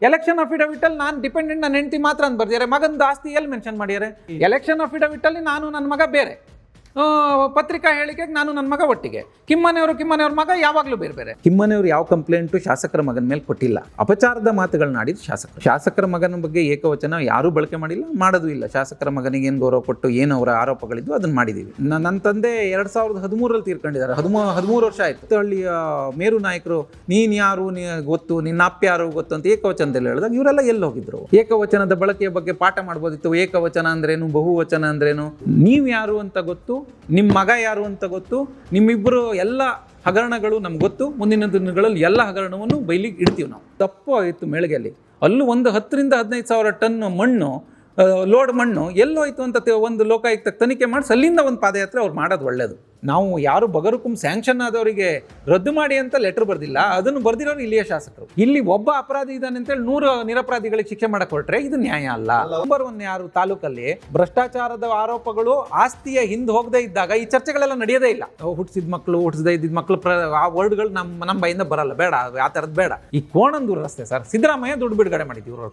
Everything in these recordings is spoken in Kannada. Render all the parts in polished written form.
ಎಲೆಕ್ಷನ್ ಅಫಿಡವಿಟ್ ಅಲ್ಲಿ ನಾನು ಡಿಪೆಂಡೆಂಟ್, ನನ್ನ ಹೆಂಡತಿ ಮಾತ್ರ ಅಂತ ಬರ್ದಿದ್ದಾರೆ. ಮಗನ ಆಸ್ತಿ ಎಲ್ಲಿ ಮೆನ್ಷನ್ ಮಾಡಿದ್ದಾರೆ? ಎಲೆಕ್ಷನ್ ಅಫಿಡವಿಟ್ ಅಲ್ಲಿ ನಾನು ನನ್ನ ಮಗ ಬೇರೆ, ಪತ್ರಿಕಾ ಹೇಳಿಕೆಗೆ ನಾನು ನನ್ನ ಮಗ ಒಟ್ಟಿಗೆ. ಕಿಮ್ಮನೆಯವ್ರ ಮಗ ಯಾವಾಗಲೂ ಬೇರೆ ಬೇರೆ. ಕಿಮ್ಮನೆಯವರು ಯಾವ ಕಂಪ್ಲೇಂಟು ಶಾಸಕರ ಮಗನ ಮೇಲೆ ಕೊಟ್ಟಿಲ್ಲ. ಅಪಚಾರದ ಮಾತುಗಳನ್ನ ಆಡಿದ ಶಾಸಕರ ಮಗನ ಬಗ್ಗೆ ಏಕವಚನ ಯಾರೂ ಬಳಕೆ ಮಾಡಿಲ್ಲ, ಮಾಡೋದು ಇಲ್ಲ. ಶಾಸಕರ ಮಗನಿಗೆ ಏನು ಗೌರವ ಕೊಟ್ಟು ಏನು ಅವರ ಆರೋಪಗಳಿದ್ದು ಅದನ್ನ ಮಾಡಿದ್ದೀವಿ. ನನ್ನ ತಂದೆ 2013ರಲ್ಲಿ ತೀರ್ಕೊಂಡಿದ್ದಾರೆ. 13 ವರ್ಷ ಆಯ್ತು. ಹಳ್ಳಿಯ ಮೇರು ನಾಯಕರು ನೀನ್ ಯಾರು ಗೊತ್ತು, ನಿನ್ನ ಅಪ್ಪ ಯಾರು ಗೊತ್ತು ಅಂತ ಏಕವಚನದಲ್ಲಿ ಹೇಳಿದಾಗ ಇವರೆಲ್ಲ ಎಲ್ಲಿ ಹೋಗಿದ್ರು? ಏಕವಚನದ ಬಳಕೆಯ ಬಗ್ಗೆ ಪಾಠ ಮಾಡ್ಬೋದಿತ್ತು. ಏಕವಚನ ಅಂದ್ರೇನು, ಬಹುವಚನ ಅಂದ್ರೇನು, ನೀವು ಯಾರು ಅಂತ ಗೊತ್ತು, ನಿಮ್ಮ ಮಗ ಯಾರು ಅಂತ ಗೊತ್ತು, ನಿಮ್ಮಿಬ್ಬರು ಎಲ್ಲ ಹಗರಣಗಳು ನಮ್ಗೆ ಗೊತ್ತು. ಮುಂದಿನ ದಿನಗಳಲ್ಲಿ ಎಲ್ಲ ಹಗರಣವನ್ನು ಬಯಲಿಗೆ ಇಡ್ತೀವಿ ನಾವು. ತಪ್ಪು ಆಯಿತು ಮೇಳಿಗೆಯಲ್ಲಿ. ಅಲ್ಲೂ ಒಂದು 10,000 to 15,000 ಟನ್ ಮಣ್ಣು, ಲೋಡ್ ಮಣ್ಣು ಎಲ್ಲೋಯ್ತು ಅಂತ ಒಂದು ಲೋಕಾಯುಕ್ತ ತನಿಖೆ ಮಾಡಿ ಅಲ್ಲಿಂದ ಒಂದು ಪಾದಯಾತ್ರೆ ಅವ್ರು ಮಾಡೋದು ಒಳ್ಳೇದು. ನಾವು ಯಾರು ಬಗರುಕುಂ ಸ್ಯಾಂಕ್ಷನ್ ಆದವರಿಗೆ ರದ್ದು ಮಾಡಿ ಅಂತ ಲೆಟರ್ ಬರ್ದಿಲ್ಲ, ಅದನ್ನು ಬರ್ದಿರೋರು ಇಲ್ಲಿಯ ಶಾಸಕರು. ಇಲ್ಲಿ ಒಬ್ಬ ಅಪರಾಧಿ ಇದ್ದಾನೆ ಅಂತೇಳಿ 100 ನಿರಪರಾಧಿಗಳಿಗೆ ಶಿಕ್ಷೆ ಮಾಡಕ್ ಹೊರಟ್ರೆ ಇದು ನ್ಯಾಯ ಅಲ್ಲ. ನಂಬರ್ 1 ಯಾರು ತಾಲೂಕಲ್ಲಿ ಭ್ರಷ್ಟಾಚಾರದ ಆರೋಪಗಳು ಆಸ್ತಿಯ ಹಿಂದೆ ಹೋಗದೇ ಇದ್ದಾಗ ಈ ಚರ್ಚೆಗಳೆಲ್ಲ ನಡೆಯೋದೇ ಇಲ್ಲ. ಹುಟ್ಟಿಸಿದ ಮಕ್ಕಳು, ಹುಟ್ಟಿಸದೇ ಇದ್ದಿದ್ದ ಮಕ್ಕಳು, ಆ ವರ್ಡ್ಗಳು ನಮ್ಮ ಬಾಯಿಂದ ಬರಲ್ಲ. ಬೇಡ, ಆ ಥರದ್ದು ಬೇಡ. ಈ ಕೋಣಂದೂರು ರಸ್ತೆ ಸರ್, ಸಿದ್ದರಾಮಯ್ಯ ದುಡ್ಡು ಬಿಡುಗಡೆ ಮಾಡಿದ್ರು,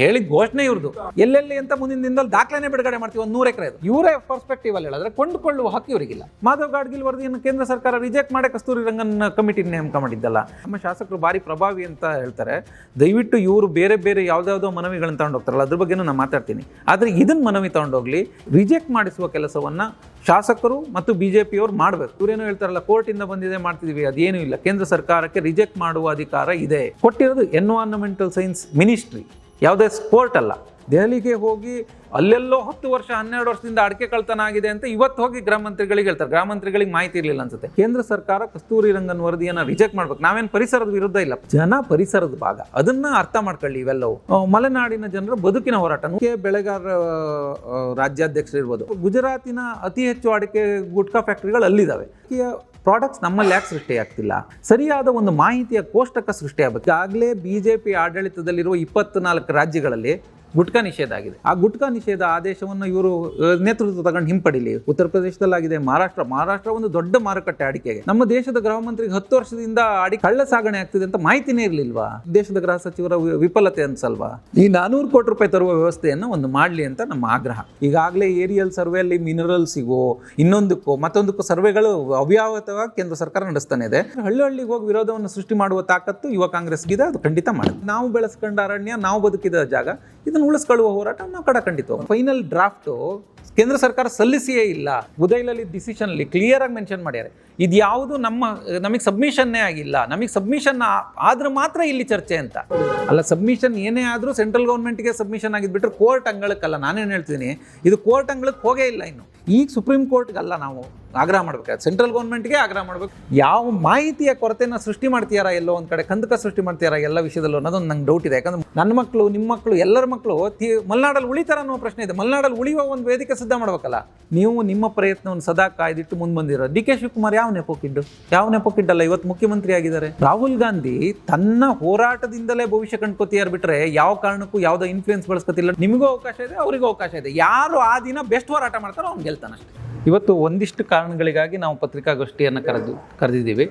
ಹೇಳಿದ ಘೋಷಣೆ ಇವ್ರದ್ದು. ಎಲ್ಲೆಲ್ಲಿ ಅಂತ ಮುಂದಿನ ದಿನದಲ್ಲಿ ದಾಖಲೆನೇ ಬಿಡುಗಡೆ ಮಾಡ್ತೀವಿ. 100 ಎಕರೆ ಇವರೇ ಪರ್ಸ್ಪೆಕ್ಟಿವ್ ಅಲ್ಲಿ ಹೇಳಿದ್ರೆ ಕೊಂಡುಕೊಳ್ಳುವ ಹಕ್ಕು ಇವರಿಗಿಲ್ಲ. ಮಾಧವ್ ಗಾಡ್ಗಿಲ್ ವರದಿಯನ್ನು ಕೇಂದ್ರ ಸರ್ಕಾರ ರಿಜೆಕ್ಟ್ ಮಾಡಿ ಕಸ್ತೂರಿ ರಂಗನ್ ಕಮಿಟಿ ನೇಮಕ ಮಾಡಿದ್ದಲ್ಲ. ನಮ್ಮ ಶಾಸಕರು ಭಾರಿ ಪ್ರಭಾವಿ ಅಂತ ಹೇಳ್ತಾರೆ. ದಯವಿಟ್ಟು ಇವರು ಬೇರೆ ಬೇರೆ ಯಾವುದಾವುದೋ ಮನವಿಗಳನ್ನ ತಗೊಂಡು ಹೋಗ್ತಾರಲ್ಲ, ಅದ್ರ ಬಗ್ಗೆನೂ ನಾನು ಮಾತಾಡ್ತೀನಿ. ಆದರೆ ಇದನ್ನ ಮನವಿ ತಗೊಂಡೋಗ್ಲಿ, ರಿಜೆಕ್ಟ್ ಮಾಡಿಸುವ ಕೆಲಸವನ್ನ ಶಾಸಕರು ಮತ್ತು ಬಿಜೆಪಿಯವರು ಮಾಡಬೇಕು. ಇವರೇನು ಹೇಳ್ತಾರಲ್ಲ ಕೋರ್ಟಿಂದ ಬಂದಿದೆ ಮಾಡ್ತಿದೀವಿ, ಅದೇನೂ ಇಲ್ಲ. ಕೇಂದ್ರ ಸರ್ಕಾರಕ್ಕೆ ರಿಜೆಕ್ಟ್ ಮಾಡುವ ಅಧಿಕಾರ ಇದೆ. ಕೊಟ್ಟಿರೋದು ಎನ್ವೈರನ್ಮೆಂಟಲ್ ಸೈನ್ಸ್ ಮಿನಿಸ್ಟ್ರಿ, ಯಾವುದೇ ಕೋರ್ಟ್ ಅಲ್ಲ. ದೆಹಲಿಗೆ ಹೋಗಿ ಅಲ್ಲೆಲ್ಲೋ 10 ವರ್ಷ 12 ವರ್ಷದಿಂದ ಅಡಿಕೆ ಕಳ್ತನ ಆಗಿದೆ ಅಂತ ಇವತ್ತು ಹೋಗಿ ಗೃಹ ಮಂತ್ರಿಗಳಿಗೆ ಹೇಳ್ತಾರೆ. ಗೃಹ ಮಂತ್ರಿಗಳಿಗೆ ಮಾಹಿತಿ ಇರಲಿಲ್ಲ ಅನ್ಸುತ್ತೆ. ಕೇಂದ್ರ ಸರ್ಕಾರ ಕಸ್ತೂರಿ ರಂಗನ್ ವರದಿಯನ್ನು ರಿಜೆಕ್ಟ್ ಮಾಡ್ಬೇಕು. ನಾವೇನು ಪರಿಸರದ ವಿರುದ್ಧ ಇಲ್ಲ, ಜನ ಪರಿಸರದ ಭಾಗ, ಅದನ್ನ ಅರ್ಥ ಮಾಡ್ಕೊಳ್ಳಿ. ಇವೆಲ್ಲವೂ ಮಲೆನಾಡಿನ ಜನರ ಬದುಕಿನ ಹೋರಾಟ. ಬೆಳೆಗಾರರ ರಾಜ್ಯಾಧ್ಯಕ್ಷರು ಇರ್ಬೋದು, ಗುಜರಾತಿನ ಅತಿ ಹೆಚ್ಚು ಅಡಿಕೆ ಗುಟ್ಕಾ ಫ್ಯಾಕ್ಟರಿಗಳು ಅಲ್ಲಿದ್ದಾವೆ. ಪ್ರಾಡಕ್ಟ್ಸ್ ನಮ್ಮಲ್ಲಿ ಯಾಕೆ ಸೃಷ್ಟಿ ಆಗ್ತಿಲ್ಲ? ಸರಿಯಾದ ಒಂದು ಮಾಹಿತಿಯ ಕೋಷ್ಟಕ ಸೃಷ್ಟಿಯಾಗಬೇಕು. ಈಗಾಗಲೇ ಬಿಜೆಪಿ ಆಡಳಿತದಲ್ಲಿರುವ 24 ರಾಜ್ಯಗಳಲ್ಲಿ ಗುಟ್ಕಾ ನಿಷೇಧ ಆಗಿದೆ. ಆ ಗುಟ್ಕಾ ನಿಷೇಧ ಆದೇಶವನ್ನು ಇವರು ನೇತೃತ್ವ ತಗೊಂಡು ಹಿಂಪಡಿಲಿ. ಉತ್ತರ ಪ್ರದೇಶದಲ್ಲಾಗಿದೆ, ಮಹಾರಾಷ್ಟ್ರ ಒಂದು ದೊಡ್ಡ ಮಾರುಕಟ್ಟೆ ಅಡಿಕೆಗೆ. ನಮ್ಮ ದೇಶದ ಗೃಹ ಮಂತ್ರಿಗೆ 10 ವರ್ಷದಿಂದ ಅಡಿಕೆ ಕಳ್ಳ ಸಾಗಣೆ ಆಗ್ತಿದೆ ಅಂತ ಮಾಹಿತಿನೇ ಇರಲಿಲ್ವಾ? ದೇಶದ ಗೃಹ ಸಚಿವರ ವಿಫಲತೆ ಅನ್ಸಲ್ವಾ? ಈ 400 ಕೋಟಿ ರೂಪಾಯಿ ತರುವ ವ್ಯವಸ್ಥೆಯನ್ನು ಒಂದು ಮಾಡಲಿ ಅಂತ ನಮ್ಮ ಆಗ್ರಹ. ಈಗಾಗಲೇ ಏರಿಯಲ್ ಸರ್ವೆಯಲ್ಲಿ ಮಿನರಲ್ಸಿಗೋ ಇನ್ನೊಂದಕ್ಕೋ ಮತ್ತೊಂದಕ್ಕೂ ಸರ್ವೆಗಳು ಅವ್ಯಾವತವಾಗಿ ಕೇಂದ್ರ ಸರ್ಕಾರ ನಡೆಸ್ತಾನೆ ಇದೆ. ಹಳ್ಳಿಗೆ ಹೋಗಿ ವಿರೋಧವನ್ನು ಸೃಷ್ಟಿ ಮಾಡುವ ತಾಕತ್ತು ಯುವ ಕಾಂಗ್ರೆಸ್ಗಿದೆ, ಅದು ಖಂಡಿತ ಮಾಡುತ್ತೆ. ನಾವು ಬೆಳೆಸ್ಕೊಂಡ ಅರಣ್ಯ, ನಾವು ಬದುಕಿದ ಜಾಗ, ಇದನ್ನು ಉಳಿಸ್ಕೊಳ್ಳುವ ಹೋರಾಟ ನಾವು ಕಡಖಂಡಿತ. ಫೈನಲ್ ಡ್ರಾಫ್ಟು ಕೇಂದ್ರ ಸರ್ಕಾರ ಸಲ್ಲಿಸಿಯೇ ಇಲ್ಲ. ಉದಯಲಲ್ಲಿ ಡಿಸಿಷನ್ ಅಲ್ಲಿ ಕ್ಲಿಯರ್ ಆಗಿ ಮೆನ್ಷನ್ ಮಾಡ್ಯಾರೆ, ಇದು ಯಾವುದು ನಮಗೆ ಸಬ್ಮಿಷನ್ನೇ ಆಗಿಲ್ಲ. ನಮಗೆ ಸಬ್ಮಿಷನ್ ಆದ್ರೆ ಮಾತ್ರ ಇಲ್ಲಿ ಚರ್ಚೆ ಅಂತ ಅಲ್ಲ. ಸಬ್ಮಿಷನ್ ಏನೇ ಆದರೂ ಸೆಂಟ್ರಲ್ ಗೌರ್ಮೆಂಟ್ಗೆ ಸಬ್ಮಿಷನ್ ಆಗಿದ್ಬಿಟ್ರೆ ಕೋರ್ಟ್ ಅಂಗಳಕ್ಕಲ್ಲ. ನಾನೇನು ಹೇಳ್ತೀನಿ, ಇದು ಕೋರ್ಟ್ ಅಂಗಳಕ್ಕೆ ಹೋಗೇ ಇಲ್ಲ ಇನ್ನು. ಈಗ ಸುಪ್ರೀಂ ಕೋರ್ಟ್ಗಲ್ಲ ನಾವು ಆಗ್ರಹ ಮಾಡ್ಬೇಕಾದ್ರೆ, ಸೆಂಟ್ರಲ್ ಗೌರ್ಮೆಂಟ್ಗೆ ಆಗ್ರಹ ಮಾಡ್ಬೇಕು. ಯಾವ ಮಾಹಿತಿಯ ಕೊರತೆನ ಸೃಷ್ಟಿ ಮಾಡ್ತೀಯಾರ, ಎಲ್ಲೋ ಒಂದು ಕಡೆ ಕಂದಕ ಸೃಷ್ಟಿ ಮಾಡ್ತೀಯಾರ ಎಲ್ಲ ವಿಷಯದಲ್ಲೂ ಅನ್ನೋದೊಂದು ನಂಗೆ ಡೌಟ್ ಇದೆ. ಯಾಕಂದ್ರೆ ನನ್ನ ಮಕ್ಕಳು, ನಿಮ್ಮ ಮಕ್ಕಳು, ಎಲ್ಲರ ಮಕ್ಕಳು ಮಲೆನಾಡಲ್ಲಿ ಉಳಿತಾರ ಅನ್ನೋ ಪ್ರಶ್ನೆ ಇದೆ. ಮಲೆನಾಡಲ್ಲಿ ಉಳಿಯುವ ಒಂದು ವೇದಿಕೆ ಸಿದ್ಧ ಮಾಡ್ಬೇಕಲ್ಲ. ನೀವು ನಿಮ್ಮ ಪ್ರಯತ್ನವನ್ನು ಸದಾ ಕಾಯ್ದಿಟ್ಟು ಮುಂದೆ ಬಂದಿರೋ ಡಿ ಕೆ ಶಿವಕುಮಾರ್ ಯಾವ ನೆಪಕ್ಕಿಡ್ಡಲ್ಲ, ಇವತ್ತು ಮುಖ್ಯಮಂತ್ರಿ ಆಗಿದ್ದಾರೆ. ರಾಹುಲ್ ಗಾಂಧಿ ತನ್ನ ಹೋರಾಟದಿಂದಲೇ ಭವಿಷ್ಯ ಕಂಡ್ಕೋತಿಯಾರು ಬಿಟ್ರೆ ಯಾವ ಕಾರಣಕ್ಕೂ ಯಾವುದೋ ಇನ್ಫ್ಲೂಯೆನ್ಸ್ ಬಳಸ್ಕೊತಿಲ್ಲ. ನಿಮಗೂ ಅವಕಾಶ ಇದೆ, ಅವರಿಗೂ ಅವಕಾಶ ಇದೆ. ಯಾರು ಆ ದಿನ ಬೆಸ್ಟ್ ಹೋರಾಟ ಮಾಡ್ತಾರೋ ಅವ್ನು ಗೆಲ್ತಾನಷ್ಟೇ. ಇವತ್ತು ಒಂದಿಷ್ಟು ಕಾರಣಗಳಿಗಾಗಿ ನಾವು ಪತ್ರಿಕಾಗೋಷ್ಠಿಯನ್ನು ಕರೆದಿದ್ದೀವಿ.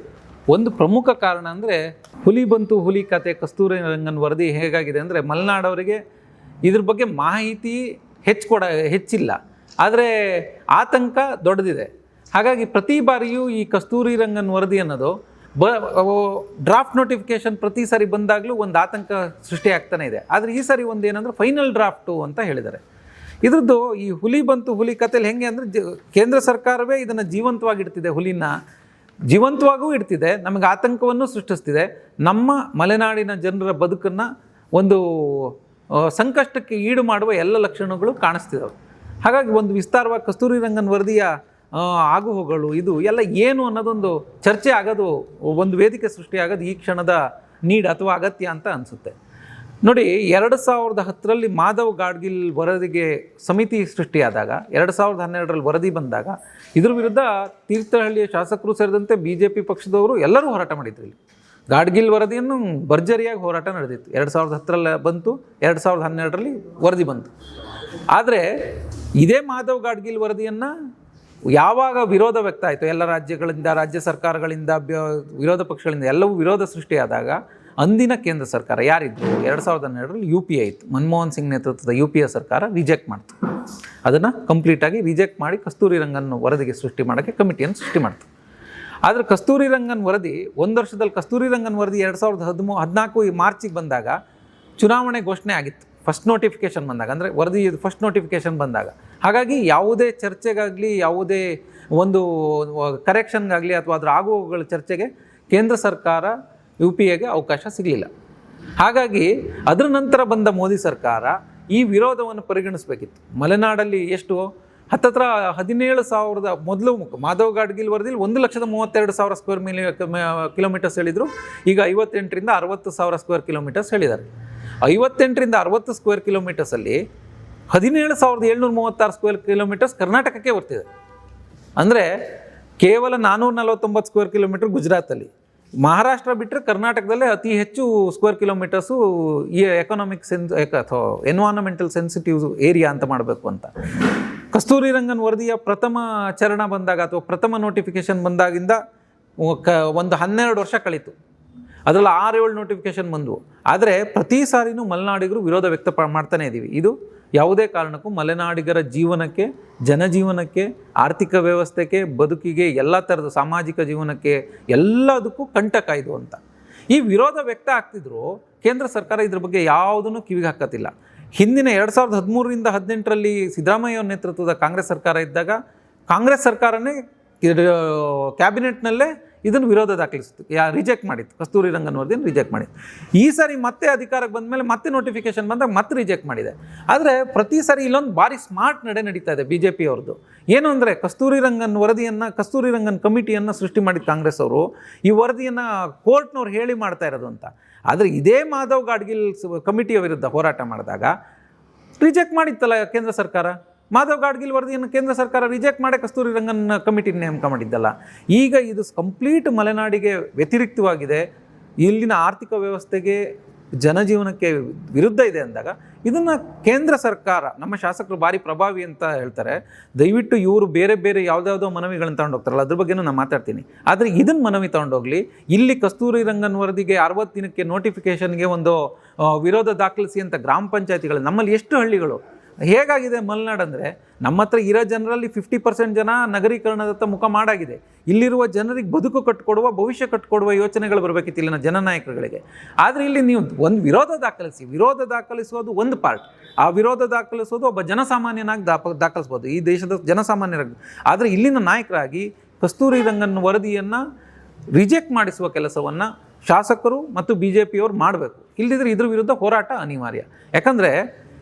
ಒಂದು ಪ್ರಮುಖ ಕಾರಣ ಅಂದರೆ ಹುಲಿ ಬಂತು ಹುಲಿ ಕತೆ ಕಸ್ತೂರಿ ರಂಗನ್ ವರದಿ ಹೇಗಾಗಿದೆ ಅಂದರೆ, ಮಲೆನಾಡವರಿಗೆ ಇದ್ರ ಬಗ್ಗೆ ಮಾಹಿತಿ ಹೆಚ್ಚಿಲ್ಲ, ಆದರೆ ಆತಂಕ ದೊಡ್ಡದಿದೆ. ಹಾಗಾಗಿ ಪ್ರತಿ ಬಾರಿಯೂ ಈ ಕಸ್ತೂರಿ ರಂಗನ್ ವರದಿ ಅನ್ನೋದು ಡ್ರಾಫ್ಟ್ ನೋಟಿಫಿಕೇಶನ್ ಪ್ರತಿ ಸಾರಿ ಬಂದಾಗಲೂ ಒಂದು ಆತಂಕ ಸೃಷ್ಟಿ ಆಗ್ತಾನೆ ಇದೆ. ಆದರೆ ಈ ಸಾರಿ ಒಂದು ಏನಂದ್ರೆ ಫೈನಲ್ ಡ್ರಾಫ್ಟು ಅಂತ ಹೇಳಿದ್ದಾರೆ. ಇದ್ರದ್ದು ಈ ಹುಲಿ ಬಂತು ಹುಲಿ ಕಥೆಯಲ್ಲಿ ಹೆಂಗೆ ಅಂದರೆ, ಕೇಂದ್ರ ಸರ್ಕಾರವೇ ಇದನ್ನು ಜೀವಂತವಾಗಿಡ್ತಿದೆ, ಹುಲಿನ ಜೀವಂತವಾಗೂ ಇಡ್ತಿದೆ, ನಮಗೆ ಆತಂಕವನ್ನು ಸೃಷ್ಟಿಸ್ತಿದೆ, ನಮ್ಮ ಮಲೆನಾಡಿನ ಜನರ ಬದುಕನ್ನು ಒಂದು ಸಂಕಷ್ಟಕ್ಕೆ ಈಡು ಮಾಡುವ ಎಲ್ಲ ಲಕ್ಷಣಗಳು ಕಾಣಿಸ್ತಿದ್ದಾವೆ. ಹಾಗಾಗಿ ಒಂದು ವಿಸ್ತಾರವಾಗಿ ಕಸ್ತೂರಿ ರಂಗನ್ ವರದಿಯ ಆಗುಹೋಗಳು ಇದು ಎಲ್ಲ ಏನು ಅನ್ನೋದೊಂದು ಚರ್ಚೆ ಆಗೋದು, ಒಂದು ವೇದಿಕೆ ಸೃಷ್ಟಿಯಾಗೋದು ಈ ಕ್ಷಣದ ನೀಡ್ ಅಥವಾ ಅಗತ್ಯ ಅಂತ ಅನಿಸುತ್ತೆ. ನೋಡಿ, 2010ರಲ್ಲಿ ಮಾಧವ್ ಗಾಡ್ಗಿಲ್ ವರದಿಗೆ ಸಮಿತಿ ಸೃಷ್ಟಿಯಾದಾಗ, 2012ರಲ್ಲಿ ವರದಿ ಬಂದಾಗ ಇದ್ರ ವಿರುದ್ಧ ತೀರ್ಥಹಳ್ಳಿಯ ಶಾಸಕರು ಸೇರಿದಂತೆ BJP ಪಕ್ಷದವರು ಎಲ್ಲರೂ ಹೋರಾಟ ಮಾಡಿದ್ರು. ಇಲ್ಲಿ ಗಾಡ್ಗಿಲ್ ವರದಿಯನ್ನು ಭರ್ಜರಿಯಾಗಿ ಹೋರಾಟ ನಡೆದಿತ್ತು. 2010ರಲ್ಲಿ ಬಂತು, 2012ರಲ್ಲಿ ವರದಿ ಬಂತು. ಆದರೆ ಇದೇ ಮಾಧವ್ ಗಾಡ್ಗಿಲ್ ವರದಿಯನ್ನು ಯಾವಾಗ ವಿರೋಧ ವ್ಯಕ್ತ ಆಯಿತು, ಎಲ್ಲ ರಾಜ್ಯಗಳಿಂದ, ರಾಜ್ಯ ಸರ್ಕಾರಗಳಿಂದ, ವಿರೋಧ ಪಕ್ಷಗಳಿಂದ ಎಲ್ಲವೂ ವಿರೋಧ ಸೃಷ್ಟಿಯಾದಾಗ ಅಂದಿನ ಕೇಂದ್ರ ಸರ್ಕಾರ ಯಾರಿದ್ರು 2012ರಲ್ಲಿ UPA ಇತ್ತು, ಮನಮೋಹನ್ ಸಿಂಗ್ ನೇತೃತ್ವದ UPA ಸರ್ಕಾರ ರಿಜೆಕ್ಟ್ ಮಾಡ್ತು. ಅದನ್ನು ಕಂಪ್ಲೀಟಾಗಿ ರಿಜೆಕ್ಟ್ ಮಾಡಿ ಕಸ್ತೂರಿ ರಂಗನ್ ವರದಿಗೆ ಸೃಷ್ಟಿ ಮಾಡೋಕ್ಕೆ ಕಮಿಟಿಯನ್ನು ಸೃಷ್ಟಿ ಮಾಡ್ತು. ಆದರೆ ಕಸ್ತೂರಿ ರಂಗನ್ ವರದಿ ಒಂದು ವರ್ಷದಲ್ಲಿ ಕಸ್ತೂರಿ ರಂಗನ್ ವರದಿ 2014 ಮಾರ್ಚಿಗೆ ಬಂದಾಗ ಚುನಾವಣೆ ಘೋಷಣೆ ಆಗಿತ್ತು. ಫಸ್ಟ್ ನೋಟಿಫಿಕೇಷನ್ ಬಂದಾಗ, ಅಂದರೆ ವರದಿ ಫಸ್ಟ್ ನೋಟಿಫಿಕೇಷನ್ ಬಂದಾಗ. ಹಾಗಾಗಿ ಯಾವುದೇ ಚರ್ಚೆಗಾಗಲಿ, ಯಾವುದೇ ಒಂದು ಕರೆಕ್ಷನ್ಗಾಗಲಿ ಅಥವಾ ಅದರ ಆಗುವಗಳ ಚರ್ಚೆಗೆ ಕೇಂದ್ರ ಸರ್ಕಾರ UPAಗೆ ಅವಕಾಶ ಸಿಗಲಿಲ್ಲ. ಹಾಗಾಗಿ ಅದರ ನಂತರ ಬಂದ ಮೋದಿ ಸರ್ಕಾರ ಈ ವಿರೋಧವನ್ನು ಪರಿಗಣಿಸಬೇಕಿತ್ತು. ಮಲೆನಾಡಲ್ಲಿ ಎಷ್ಟು ಹತ್ತತ್ರ 17,000 ಮೊದಲು ಮಾಧವ್ ಗಾಡ್ಗಿಲ್ ವರದಿಲಿ 1,32,000 ಸ್ಕ್ವೇರ್ ಕಿಲೋಮೀಟರ್ಸ್ ಹೇಳಿದರು. ಈಗ 58ರಿಂದ 60,000 ಸ್ಕ್ವೇರ್ ಕಿಲೋಮೀಟರ್ಸ್ ಹೇಳಿದ್ದಾರೆ. 58ರಿಂದ 60 ಸ್ಕ್ವೇರ್ ಕಿಲೋಮೀಟರ್ಸಲ್ಲಿ 17,736 ಸ್ಕ್ವೇರ್ ಕಿಲೋಮೀಟರ್ಸ್ ಕರ್ನಾಟಕಕ್ಕೆ ಬರ್ತಿದೆ. ಅಂದರೆ ಕೇವಲ 449 ಸ್ಕ್ವೇರ್ ಕಿಲೋಮೀಟರ್ ಗುಜರಾತಲ್ಲಿ. ಮಹಾರಾಷ್ಟ್ರ ಬಿಟ್ಟರೆ ಕರ್ನಾಟಕದಲ್ಲೇ ಅತಿ ಹೆಚ್ಚು ಸ್ಕ್ವೇರ್ ಕಿಲೋಮೀಟರ್ಸು ಈ ಎಕನಾಮಿಕ್ ಅಥವಾ ಎನ್ವಾರನ್ಮೆಂಟಲ್ ಸೆನ್ಸಿಟಿವ್ ಏರಿಯಾ ಅಂತ ಮಾಡಬೇಕು ಅಂತ. ಕಸ್ತೂರಿ ರಂಗನ್ ವರದಿಯ ಪ್ರಥಮ ಚರಣ ಬಂದಾಗ ಅಥವಾ ಪ್ರಥಮ ನೋಟಿಫಿಕೇಷನ್ ಬಂದಾಗಿಂದ ಒಂದು 12 ವರ್ಷ ಕಳೀತು. ಅದರಲ್ಲಿ 6-7 ನೋಟಿಫಿಕೇಷನ್ ಬಂದವು. ಆದರೆ ಪ್ರತಿ ಸಾರಿನೂ ಮಲೆನಾಡಿಗರು ವಿರೋಧ ವ್ಯಕ್ತ ಮಾಡ್ತಾನೆ ಇದ್ದೀವಿ. ಇದು ಯಾವುದೇ ಕಾರಣಕ್ಕೂ ಮಲೆನಾಡಿಗರ ಜೀವನಕ್ಕೆ, ಜನಜೀವನಕ್ಕೆ, ಆರ್ಥಿಕ ವ್ಯವಸ್ಥೆಗೆ, ಬದುಕಿಗೆ, ಎಲ್ಲ ಥರದ ಸಾಮಾಜಿಕ ಜೀವನಕ್ಕೆ ಎಲ್ಲದಕ್ಕೂ ಕಂಟಕ ಇದು ಅಂತ ಈ ವಿರೋಧ ವ್ಯಕ್ತ ಆಗ್ತಿದ್ರು. ಕೇಂದ್ರ ಸರ್ಕಾರ ಇದ್ರ ಬಗ್ಗೆ ಯಾವುದನ್ನು ಕಿವಿಗೆ ಹಾಕತ್ತಿಲ್ಲ. ಹಿಂದಿನ 2013ರಿಂದ 18ರಲ್ಲಿ ಸಿದ್ದರಾಮಯ್ಯ ನೇತೃತ್ವದ ಕಾಂಗ್ರೆಸ್ ಸರ್ಕಾರ ಇದ್ದಾಗ ಕಾಂಗ್ರೆಸ್ ಸರ್ಕಾರನೇ ಕ್ಯಾಬಿನೆಟ್ನಲ್ಲೇ ಇದನ್ನು ವಿರೋಧ ದಾಖಲಿಸಿತ್ತು, ರಿಜೆಕ್ಟ್ ಮಾಡಿತ್ತು. ಕಸ್ತೂರಿ ರಂಗನ್ ವರದಿಯನ್ನು ರಿಜೆಕ್ಟ್ ಮಾಡಿತ್ತು. ಈ ಸಾರಿ ಮತ್ತೆ ಅಧಿಕಾರಕ್ಕೆ ಬಂದ ಮೇಲೆ ಮತ್ತೆ ನೋಟಿಫಿಕೇಶನ್ ಬಂದಾಗ ಮತ್ತೆ ರಿಜೆಕ್ಟ್ ಮಾಡಿದೆ. ಆದರೆ ಪ್ರತಿ ಸಾರಿ ಇಲ್ಲೊಂದು ಭಾರಿ ಸ್ಮಾರ್ಟ್ ನಡೆ ನಡೀತಾ ಇದೆ BJP ಅವ್ರದ್ದು. ಏನು ಅಂದರೆ ಕಸ್ತೂರಿ ರಂಗನ್ ಕಮಿಟಿಯನ್ನು ಸೃಷ್ಟಿ ಮಾಡಿದ ಕಾಂಗ್ರೆಸ್ ಅವರು ಈ ವರದಿಯನ್ನು ಕೋರ್ಟ್ನವ್ರು ಹೇಳಿ ಮಾಡ್ತಾ ಇರೋದು ಅಂತ. ಆದರೆ ಇದೇ ಮಾಧವ್ ಗಾಡ್ಗಿಲ್ ಕಮಿಟಿಯ ವಿರುದ್ಧ ಹೋರಾಟ ಮಾಡಿದಾಗ ರಿಜೆಕ್ಟ್ ಮಾಡಿತ್ತಲ್ಲ ಕೇಂದ್ರ ಸರ್ಕಾರ. ಮಾಧವ್ ಗಾಡ್ಗಿಲ್ ವರದಿಯನ್ನು ಕೇಂದ್ರ ಸರ್ಕಾರ ರಿಜೆಕ್ಟ್ ಮಾಡಿ ಕಸ್ತೂರಿ ರಂಗನ್ ಕಮಿಟಿ ನೇಮಕ ಮಾಡಿದ್ದಲ್ಲ. ಈಗ ಇದು ಕಂಪ್ಲೀಟ್ ಮಲೆನಾಡಿಗೆ ವ್ಯತಿರಿಕ್ತವಾಗಿದೆ, ಇಲ್ಲಿನ ಆರ್ಥಿಕ ವ್ಯವಸ್ಥೆಗೆ, ಜನಜೀವನಕ್ಕೆ ವಿರುದ್ಧ ಇದೆ ಅಂದಾಗ ಇದನ್ನು ಕೇಂದ್ರ ಸರ್ಕಾರ, ನಮ್ಮ ಶಾಸಕರು ಭಾರಿ ಪ್ರಭಾವಿ ಅಂತ ಹೇಳ್ತಾರೆ, ದಯವಿಟ್ಟು ಇವರು ಬೇರೆ ಬೇರೆ ಯಾವುದ್ಯಾವುದೋ ಮನವಿಗಳನ್ನು ತಗೊಂಡು ಹೋಗ್ತಾರಲ್ಲ ಅದ್ರ ಬಗ್ಗೆನೂ ನಾನು ಮಾತಾಡ್ತೀನಿ. ಆದರೆ ಇದನ್ನು ಮನವಿ ತಗೊಂಡೋಗ್ಲಿ, ಇಲ್ಲಿ ಕಸ್ತೂರಿ ರಂಗನ್ ವರದಿಗೆ 60 ದಿನಕ್ಕೆ ನೋಟಿಫಿಕೇಷನ್ಗೆ ಒಂದು ವಿರೋಧ ದಾಖಲಿಸಿ ಅಂತ ಗ್ರಾಮ ಪಂಚಾಯತಿಗಳು, ನಮ್ಮಲ್ಲಿ ಎಷ್ಟು ಹಳ್ಳಿಗಳು ಹೇಗಾಗಿದೆ ಮಲೆನಾಡು ಅಂದರೆ, ನಮ್ಮ ಹತ್ರ ಇರೋ ಜನರಲ್ಲಿ 50% ಜನ ನಗರೀಕರಣದತ್ತ ಮುಖ ಮಾಡಾಗಿದೆ. ಇಲ್ಲಿರುವ ಜನರಿಗೆ ಬದುಕು ಕಟ್ಕೊಡುವ, ಭವಿಷ್ಯ ಕಟ್ಕೊಡುವ ಯೋಚನೆಗಳು ಬರಬೇಕಿತ್ತು ಇಲ್ಲಿನ ಜನನಾಯಕರುಗಳಿಗೆ. ಆದರೆ ಇಲ್ಲಿ ನೀವು ಒಂದು ವಿರೋಧ ದಾಖಲಿಸೋದು ಒಂದು ಪಾರ್ಟ್. ಆ ವಿರೋಧ ದಾಖಲಿಸೋದು ಒಬ್ಬ ಜನಸಾಮಾನ್ಯನಾಗಿ ದಾಖಲಿಸ್ಬೋದು, ಈ ದೇಶದ ಜನಸಾಮಾನ್ಯರಾಗಿ. ಆದರೆ ಇಲ್ಲಿನ ನಾಯಕರಾಗಿ ಕಸ್ತೂರಿ ರಂಗನ್ ವರದಿಯನ್ನು ರಿಜೆಕ್ಟ್ ಮಾಡಿಸುವ ಕೆಲಸವನ್ನು ಶಾಸಕರು ಮತ್ತು BJPಯವರು ಮಾಡಬೇಕು. ಇಲ್ಲದಿದ್ದರೆ ಇದ್ರ ವಿರುದ್ಧ ಹೋರಾಟ ಅನಿವಾರ್ಯ. ಯಾಕಂದರೆ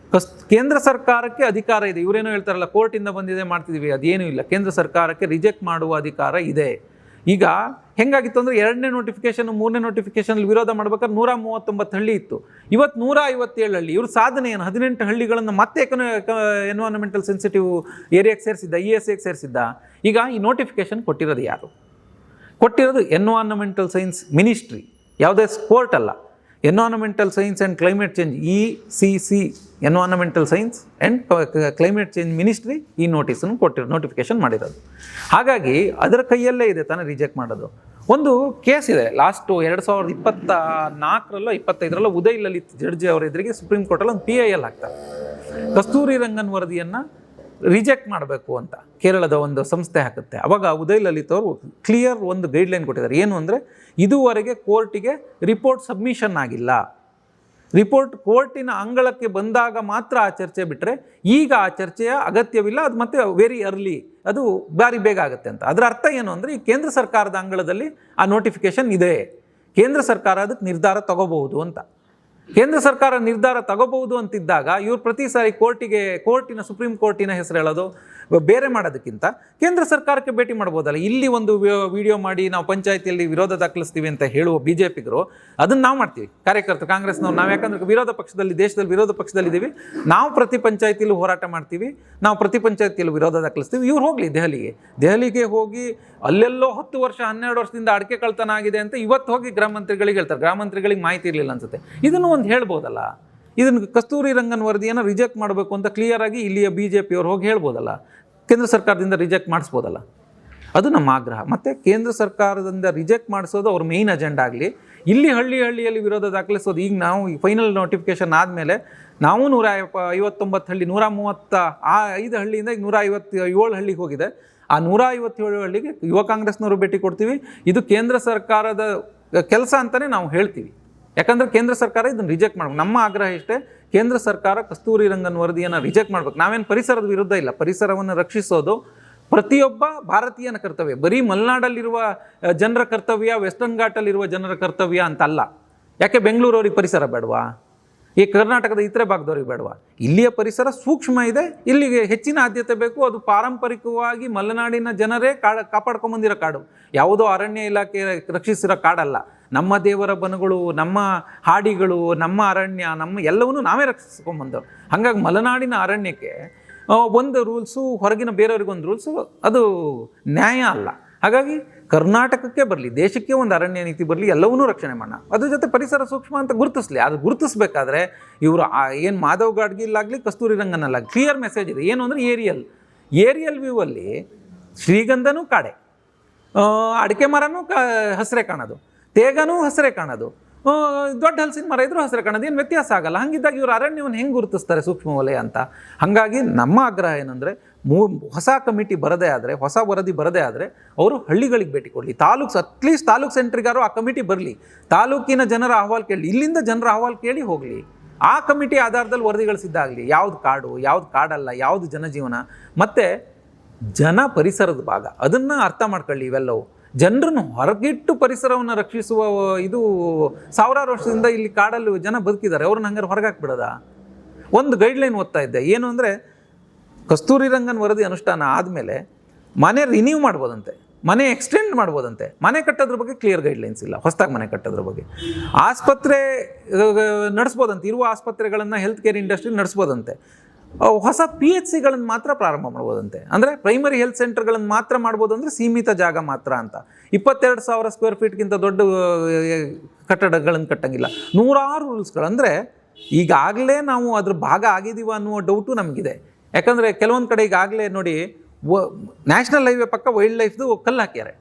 ಕೇಂದ್ರ ಸರ್ಕಾರಕ್ಕೆ ಅಧಿಕಾರ ಇದೆ. ಇವರೇನೋ ಹೇಳ್ತಾರಲ್ಲ ಕೋರ್ಟಿಂದ ಬಂದಿದೆ ಮಾಡ್ತಿದ್ದೀವಿ, ಅದೇನೂ ಇಲ್ಲ. ಕೇಂದ್ರ ಸರ್ಕಾರಕ್ಕೆ ರಿಜೆಕ್ಟ್ ಮಾಡುವ ಅಧಿಕಾರ ಇದೆ. ಈಗ ಹೆಂಗಾಗಿತ್ತು ಅಂದರೆ 2ನೇ ನೋಟಿಫಿಕೇಷನ್ 3ನೇ ನೋಟಿಫಿಕೇಷನಲ್ಲಿ ವಿರೋಧ ಮಾಡ್ಬೇಕಾದ್ರೆ 139 ಹಳ್ಳಿ ಇತ್ತು, ಇವತ್ತು 157 ಹಳ್ಳಿ. ಇವ್ರ ಸಾಧನೆ ಏನು? 18 ಹಳ್ಳಿಗಳನ್ನು ಮತ್ತೆ ಎನ್ವೈರನ್ಮೆಂಟಲ್ ಸೆನ್ಸಿಟಿವ್ ಏರಿಯಾಗೆ ಸೇರಿಸಿದ್ದ, ESAಗೆ ಸೇರಿಸಿದ್ದ. ಈಗ ಈ ನೋಟಿಫಿಕೇಷನ್ ಕೊಟ್ಟಿರೋದು ಯಾರು? ಕೊಟ್ಟಿರೋದು ಎನ್ವೈರನ್ಮೆಂಟಲ್ ಸೈನ್ಸ್ ಮಿನಿಸ್ಟ್ರಿ, ಯಾವುದೇ ಕೋರ್ಟ್ ಅಲ್ಲ. Environmental science and climate change, ECC, environmental science and climate change ministry ಈ ನೋಟಿಫಿಕೇಷನ್ ಮಾಡಿರೋದು. ಹಾಗಾಗಿ ಅದರ ಕೈಯಲ್ಲೇ ಇದೆ ತಾನೇ ರಿಜೆಕ್ಟ್ ಮಾಡೋದು. ಒಂದು ಕೇಸ್ ಇದೆ, ಲಾಸ್ಟು 2024ರಲ್ಲೋ 25ರಲ್ಲೋ ಉದಯ್ ಲಲಿತ್ ಜಡ್ಜಿ ಅವರ ಎದುರಿಗೆ ಸುಪ್ರೀಂ ಕೋರ್ಟಲ್ಲಿ ಒಂದು PIL ಹಾಕ್ತಾರೆ. ಕಸ್ತೂರಿ ರಂಗನ್ ವರದಿಯನ್ನು ರಿಜೆಕ್ಟ್ ಮಾಡಬೇಕು ಅಂತ ಕೇರಳದ ಒಂದು ಸಂಸ್ಥೆ ಹಾಕುತ್ತೆ. ಅವಾಗ ಉದಯ್ ಲಲಿತ್ ಅವರು ಕ್ಲಿಯರ್ ಒಂದು ಗೈಡ್ಲೈನ್ ಕೊಟ್ಟಿದ್ದಾರೆ. ಏನು ಅಂದರೆ, ಇದುವರೆಗೆ ಕೋರ್ಟಿಗೆ ರಿಪೋರ್ಟ್ ಸಬ್ಮಿಷನ್ ಆಗಿಲ್ಲ, ರಿಪೋರ್ಟ್ ಕೋರ್ಟಿನ ಅಂಗಳಕ್ಕೆ ಬಂದಾಗ ಮಾತ್ರ ಆ ಚರ್ಚೆ ಬಿಟ್ಟರೆ ಈಗ ಆ ಚರ್ಚೆಯ ಅಗತ್ಯವಿಲ್ಲ, ಅದು ಮತ್ತೆ ವೆರಿ ಅರ್ಲಿ, ಅದು ಭಾರಿ ಬೇಗ ಆಗುತ್ತೆ ಅಂತ. ಅದರ ಅರ್ಥ ಏನು ಅಂದರೆ, ಈ ಕೇಂದ್ರ ಸರ್ಕಾರದ ಅಂಗಳದಲ್ಲಿ ಆ ನೋಟಿಫಿಕೇಷನ್ ಇದೆ, ಕೇಂದ್ರ ಸರ್ಕಾರ ಅದಕ್ಕೆ ನಿರ್ಧಾರ ತಗೋಬಹುದು ಅಂತ. ಕೇಂದ್ರ ಸರ್ಕಾರ ನಿರ್ಧಾರ ತಗೋಬಹುದು ಅಂತಿದ್ದಾಗ ಇವರು ಪ್ರತಿ ಸಾರಿ ಕೋರ್ಟಿನ ಸುಪ್ರೀಂ ಕೋರ್ಟಿನ ಹೆಸರು ಹೇಳೋದು, ಬೇರೆ ಮಾಡೋದಕ್ಕಿಂತ ಕೇಂದ್ರ ಸರ್ಕಾರಕ್ಕೆ ಭೇಟಿ ಮಾಡ್ಬೋದಲ್ಲ. ಇಲ್ಲಿ ಒಂದು ವಿಡಿಯೋ ಮಾಡಿ ನಾವು ಪಂಚಾಯತಿಯಲ್ಲಿ ವಿರೋಧ ದಾಖಲಿಸ್ತೀವಿ ಅಂತ ಹೇಳುವ BJPಗರು ಅದನ್ನು ನಾವು ಮಾಡ್ತೀವಿ. ಕಾರ್ಯಕರ್ತರು ಕಾಂಗ್ರೆಸ್ನವ್ರು ನಾವು, ಯಾಕಂದ್ರೆ ವಿರೋಧ ಪಕ್ಷದಲ್ಲಿ, ದೇಶದಲ್ಲಿ ವಿರೋಧ ಪಕ್ಷದಲ್ಲಿದ್ದೀವಿ, ನಾವು ಪ್ರತಿ ಪಂಚಾಯತಿಯಲ್ಲೂ ಹೋರಾಟ ಮಾಡ್ತೀವಿ, ನಾವು ಪ್ರತಿ ಪಂಚಾಯತಿಯಲ್ಲೂ ವಿರೋಧ ದಾಖಲಿಸ್ತೀವಿ. ಇವ್ರು ಹೋಗಲಿ ದೆಹಲಿಗೆ ಹೋಗಿ ಅಲ್ಲೆಲ್ಲೋ 10 ವರ್ಷ 12 ವರ್ಷದಿಂದ ಅಡಿಕೆ ಕಳ್ತನ ಆಗಿದೆ ಅಂತ ಇವತ್ತು ಹೋಗಿ ಗೃಹ ಮಂತ್ರಿಗಳಿಗೆ ಹೇಳ್ತಾರೆ. ಗೃಹ ಮಂತ್ರಿಗಳಿಗೆ ಮಾಹಿತಿ ಇರಲಿಲ್ಲ ಅನ್ಸುತ್ತೆ. ಇದನ್ನು ಒಂದು ಹೇಳ್ಬೋದಲ್ಲ, ಇದನ್ನು ಕಸ್ತೂರಿ ರಂಗನ್ ವರದಿಯನ್ನು ರಿಜೆಕ್ಟ್ ಮಾಡಬೇಕು ಅಂತ ಕ್ಲಿಯರ್ ಆಗಿ ಇಲ್ಲಿಯ BJPಯವರು ಹೋಗಿ ಹೇಳ್ಬೋದಲ್ಲ, ಕೇಂದ್ರ ಸರ್ಕಾರದಿಂದ ರಿಜೆಕ್ಟ್ ಮಾಡಿಸ್ಬೋದಲ್ಲ. ಅದು ನಮ್ಮ ಆಗ್ರಹ. ಮತ್ತು ಕೇಂದ್ರ ಸರ್ಕಾರದಿಂದ ರಿಜೆಕ್ಟ್ ಮಾಡಿಸೋದು ಅವ್ರ ಮೇಯ್ನ್ ಅಜೆಂಡಾ ಆಗಲಿ. ಇಲ್ಲಿ ಹಳ್ಳಿಯಲ್ಲಿ ವಿರೋಧ ದಾಖಲಿಸೋದು. ಈಗ ನಾವು ಈ ಫೈನಲ್ ನೋಟಿಫಿಕೇಶನ್ ಆದಮೇಲೆ ನಾವು 159 ಹಳ್ಳಿ, 135 ಹಳ್ಳಿಯಿಂದ ಈಗ 157 ಹಳ್ಳಿಗೆ ಹೋಗಿದೆ. ಆ 157 ಹಳ್ಳಿಗೆ ಯುವ ಕಾಂಗ್ರೆಸ್ನವರು ಭೇಟಿ ಕೊಡ್ತೀವಿ. ಇದು ಕೇಂದ್ರ ಸರ್ಕಾರದ ಕೆಲಸ ಅಂತಲೇ ನಾವು ಹೇಳ್ತೀವಿ. ಯಾಕಂದರೆ ಕೇಂದ್ರ ಸರ್ಕಾರ ಇದನ್ನು ರಿಜೆಕ್ಟ್ ಮಾಡ್ಬೇಕು. ನಮ್ಮ ಆಗ್ರಹ ಇಷ್ಟೇ, ಕೇಂದ್ರ ಸರ್ಕಾರ ಕಸ್ತೂರಿ ರಂಗನ್ ವರದಿಯನ್ನು ರಿಜೆಕ್ಟ್ ಮಾಡ್ಬೇಕು. ನಾವೇನು ಪರಿಸರದ ವಿರುದ್ಧ ಇಲ್ಲ, ಪರಿಸರವನ್ನು ರಕ್ಷಿಸೋದು ಪ್ರತಿಯೊಬ್ಬ ಭಾರತೀಯನ ಕರ್ತವ್ಯ. ಬರೀ ಮಲೆನಾಡಲ್ಲಿರುವ ಜನರ ಕರ್ತವ್ಯ, ವೆಸ್ಟರ್ನ್ ಘಾಟಲ್ಲಿರುವ ಜನರ ಕರ್ತವ್ಯ ಅಂತಲ್ಲ. ಯಾಕೆ ಬೆಂಗಳೂರವ್ರಿಗೆ ಪರಿಸರ ಬೇಡವಾ? ಈ ಕರ್ನಾಟಕದ ಇತರೆ ಭಾಗದವ್ರಿಗೆ ಬೇಡವಾ? ಇಲ್ಲಿಯ ಪರಿಸರ ಸೂಕ್ಷ್ಮ ಇದೆ, ಇಲ್ಲಿಗೆ ಹೆಚ್ಚಿನ ಆದ್ಯತೆ ಬೇಕು. ಅದು ಪಾರಂಪರಿಕವಾಗಿ ಮಲೆನಾಡಿನ ಜನರೇ ಕಾಪಾಡ್ಕೊಂಬಂದಿರೋ ಕಾಡು, ಯಾವುದೋ ಅರಣ್ಯ ಇಲಾಖೆ ರಕ್ಷಿಸಿರೋ ಕಾಡಲ್ಲ. ನಮ್ಮ ದೇವರ ಬನಗಳು, ನಮ್ಮ ಹಾಡಿಗಳು, ನಮ್ಮ ಅರಣ್ಯ, ನಮ್ಮ ಎಲ್ಲವನ್ನೂ ನಾವೇ ರಕ್ಷಿಸ್ಕೊಂಬಂದವ್ರು. ಹಾಗಾಗಿ ಮಲೆನಾಡಿನ ಅರಣ್ಯಕ್ಕೆ ಒಂದು ರೂಲ್ಸು, ಹೊರಗಿನ ಬೇರೆಯವ್ರಿಗೊಂದು ರೂಲ್ಸು, ಅದು ನ್ಯಾಯ ಅಲ್ಲ. ಹಾಗಾಗಿ ಕರ್ನಾಟಕಕ್ಕೆ ಬರಲಿ, ದೇಶಕ್ಕೆ ಒಂದು ಅರಣ್ಯ ನೀತಿ ಬರಲಿ, ಎಲ್ಲವನ್ನೂ ರಕ್ಷಣೆ ಮಾಡೋಣ. ಅದ್ರ ಜೊತೆ ಪರಿಸರ ಸೂಕ್ಷ್ಮ ಅಂತ ಗುರುತಿಸ್ಲಿ. ಅದು ಗುರುತಿಸ್ಬೇಕಾದ್ರೆ ಇವರು ಏನು ಮಾಧವ್ ಗಾಡ್ಗಿಲ್ಲಾಗಲಿ ಕಸ್ತೂರಿ ರಂಗನಲ್ಲಾಗಲಿ ಕ್ಲಿಯರ್ ಮೆಸೇಜ್ ಇದೆ. ಏನು ಅಂದರೆ ಏರಿಯಲ್ ವ್ಯೂ ಅಲ್ಲಿ ಶ್ರೀಗಂಧನೂ ಕಾಡೆ, ಅಡಿಕೆ ಮರನೂ ಹಸಿರೆ ಕಾಣೋದು, ತೇಗನೂ ಹಸಿರೆ ಕಾಣೋದು, ದೊಡ್ಡ ಹಲಸಿನ ಮರ ಇದ್ರೂ ಹಸಿರು ಕಾಣೋದು, ಏನು ವ್ಯತ್ಯಾಸ ಆಗಲ್ಲ. ಹಂಗಿದ್ದಾಗ ಇವರು ಅರಣ್ಯವನ್ನು ಹೆಂಗೆ ಗುರುತಿಸ್ತಾರೆ ಸೂಕ್ಷ್ಮ ವಲಯ ಅಂತ? ಹಾಗಾಗಿ ನಮ್ಮ ಆಗ್ರಹ ಏನಂದರೆ, ಹೊಸ ಕಮಿಟಿ ಬರದೇ ಆದರೆ, ಹೊಸ ವರದಿ ಬರದೇ ಆದರೆ ಅವರು ಹಳ್ಳಿಗಳಿಗೆ ಭೇಟಿ ಕೊಡಲಿ. ಅಟ್ಲೀಸ್ಟ್ ತಾಲೂಕು ಸೆಂಟ್ರಿಗಾರು ಆ ಕಮಿಟಿ ಬರಲಿ, ತಾಲೂಕಿನ ಜನರ ಅಹವಾಲು ಕೇಳಿ, ಇಲ್ಲಿಂದ ಜನರ ಅಹವಾಲು ಕೇಳಿ ಹೋಗಲಿ. ಆ ಕಮಿಟಿ ಆಧಾರದಲ್ಲಿ ವರದಿಗಳು ಸಿದ್ಧ ಆಗಲಿ. ಯಾವ್ದು ಕಾಡು, ಯಾವ್ದು ಕಾಡಲ್ಲ, ಯಾವುದು ಜನಜೀವನ, ಮತ್ತು ಜನ ಪರಿಸರದ ಭಾಗ, ಅದನ್ನು ಅರ್ಥ ಮಾಡ್ಕೊಳ್ಳಿ. ಇವೆಲ್ಲವೂ ಜನರನ್ನು ಹೊರಗಿಟ್ಟು ಪರಿಸರವನ್ನು ರಕ್ಷಿಸುವ ಇದು ಸಾವಿರಾರು ವರ್ಷದಿಂದ ಇಲ್ಲಿ ಕಾಡಲ್ಲಿ ಜನ ಬದುಕಿದ್ದಾರೆ. ಅವ್ರನ್ನ ಹಂಗಾರೆ ಹೊರಗಾಕ್ಬಿಡೋದ? ಒಂದು ಗೈಡ್ಲೈನ್ ಓದ್ತಾ ಇದ್ದೆ, ಏನು ಅಂದರೆ ಕಸ್ತೂರಿ ರಂಗನ್ ವರದಿ ಅನುಷ್ಠಾನ ಆದಮೇಲೆ ಮನೆ ರಿನ್ಯೂ ಮಾಡ್ಬೋದಂತೆ, ಮನೆ ಎಕ್ಸ್ಟೆಂಡ್ ಮಾಡ್ಬೋದಂತೆ. ಮನೆ ಕಟ್ಟೋದ್ರ ಬಗ್ಗೆ ಕ್ಲಿಯರ್ ಗೈಡ್ಲೈನ್ಸ್ ಇಲ್ಲ. ಹೊಸದಾಗಿ ಮನೆ ಕಟ್ಟೋದ್ರ ಬಗ್ಗೆ ಆಸ್ಪತ್ರೆ ನಡೆಸ್ಬೋದಂತೆ, ಇರುವ ಆಸ್ಪತ್ರೆಗಳನ್ನು ಹೆಲ್ತ್ ಕೇರ್ ಇಂಡಸ್ಟ್ರಿ ನಡೆಸ್ಬೋದಂತೆ. ಹೊಸ PHCಗಳನ್ನು ಮಾತ್ರ ಪ್ರಾರಂಭ ಮಾಡ್ಬೋದಂತೆ. ಅಂದರೆ ಪ್ರೈಮರಿ ಹೆಲ್ತ್ ಸೆಂಟರ್ಗಳನ್ನು ಮಾತ್ರ ಮಾಡ್ಬೋದು, ಅಂದರೆ ಸೀಮಿತ ಜಾಗ ಮಾತ್ರ ಅಂತ. 22,000 ಸ್ಕ್ವೇರ್ ಫೀಟ್ಗಿಂತ ದೊಡ್ಡ ಕಟ್ಟಡಗಳನ್ನು ಕಟ್ಟಂಗಿಲ್ಲ. ನೂರಾರು ರೂಲ್ಸ್ಗಳು. ಅಂದರೆ ಈಗಾಗಲೇ ನಾವು ಅದ್ರ ಭಾಗ ಆಗಿದ್ದೀವ ಅನ್ನುವ ಡೌಟು ನಮಗಿದೆ. ಯಾಕಂದರೆ ಕೆಲವೊಂದು ಕಡೆ ಈಗಾಗಲೇ ನೋಡಿ, ನ್ಯಾಷನಲ್ ಹೈವೇ ಪಕ್ಕ ವೈಲ್ಡ್ ಲೈಫ್ದು ಕಲ್ಲು ಹಾಕ್ಯಾರೆ.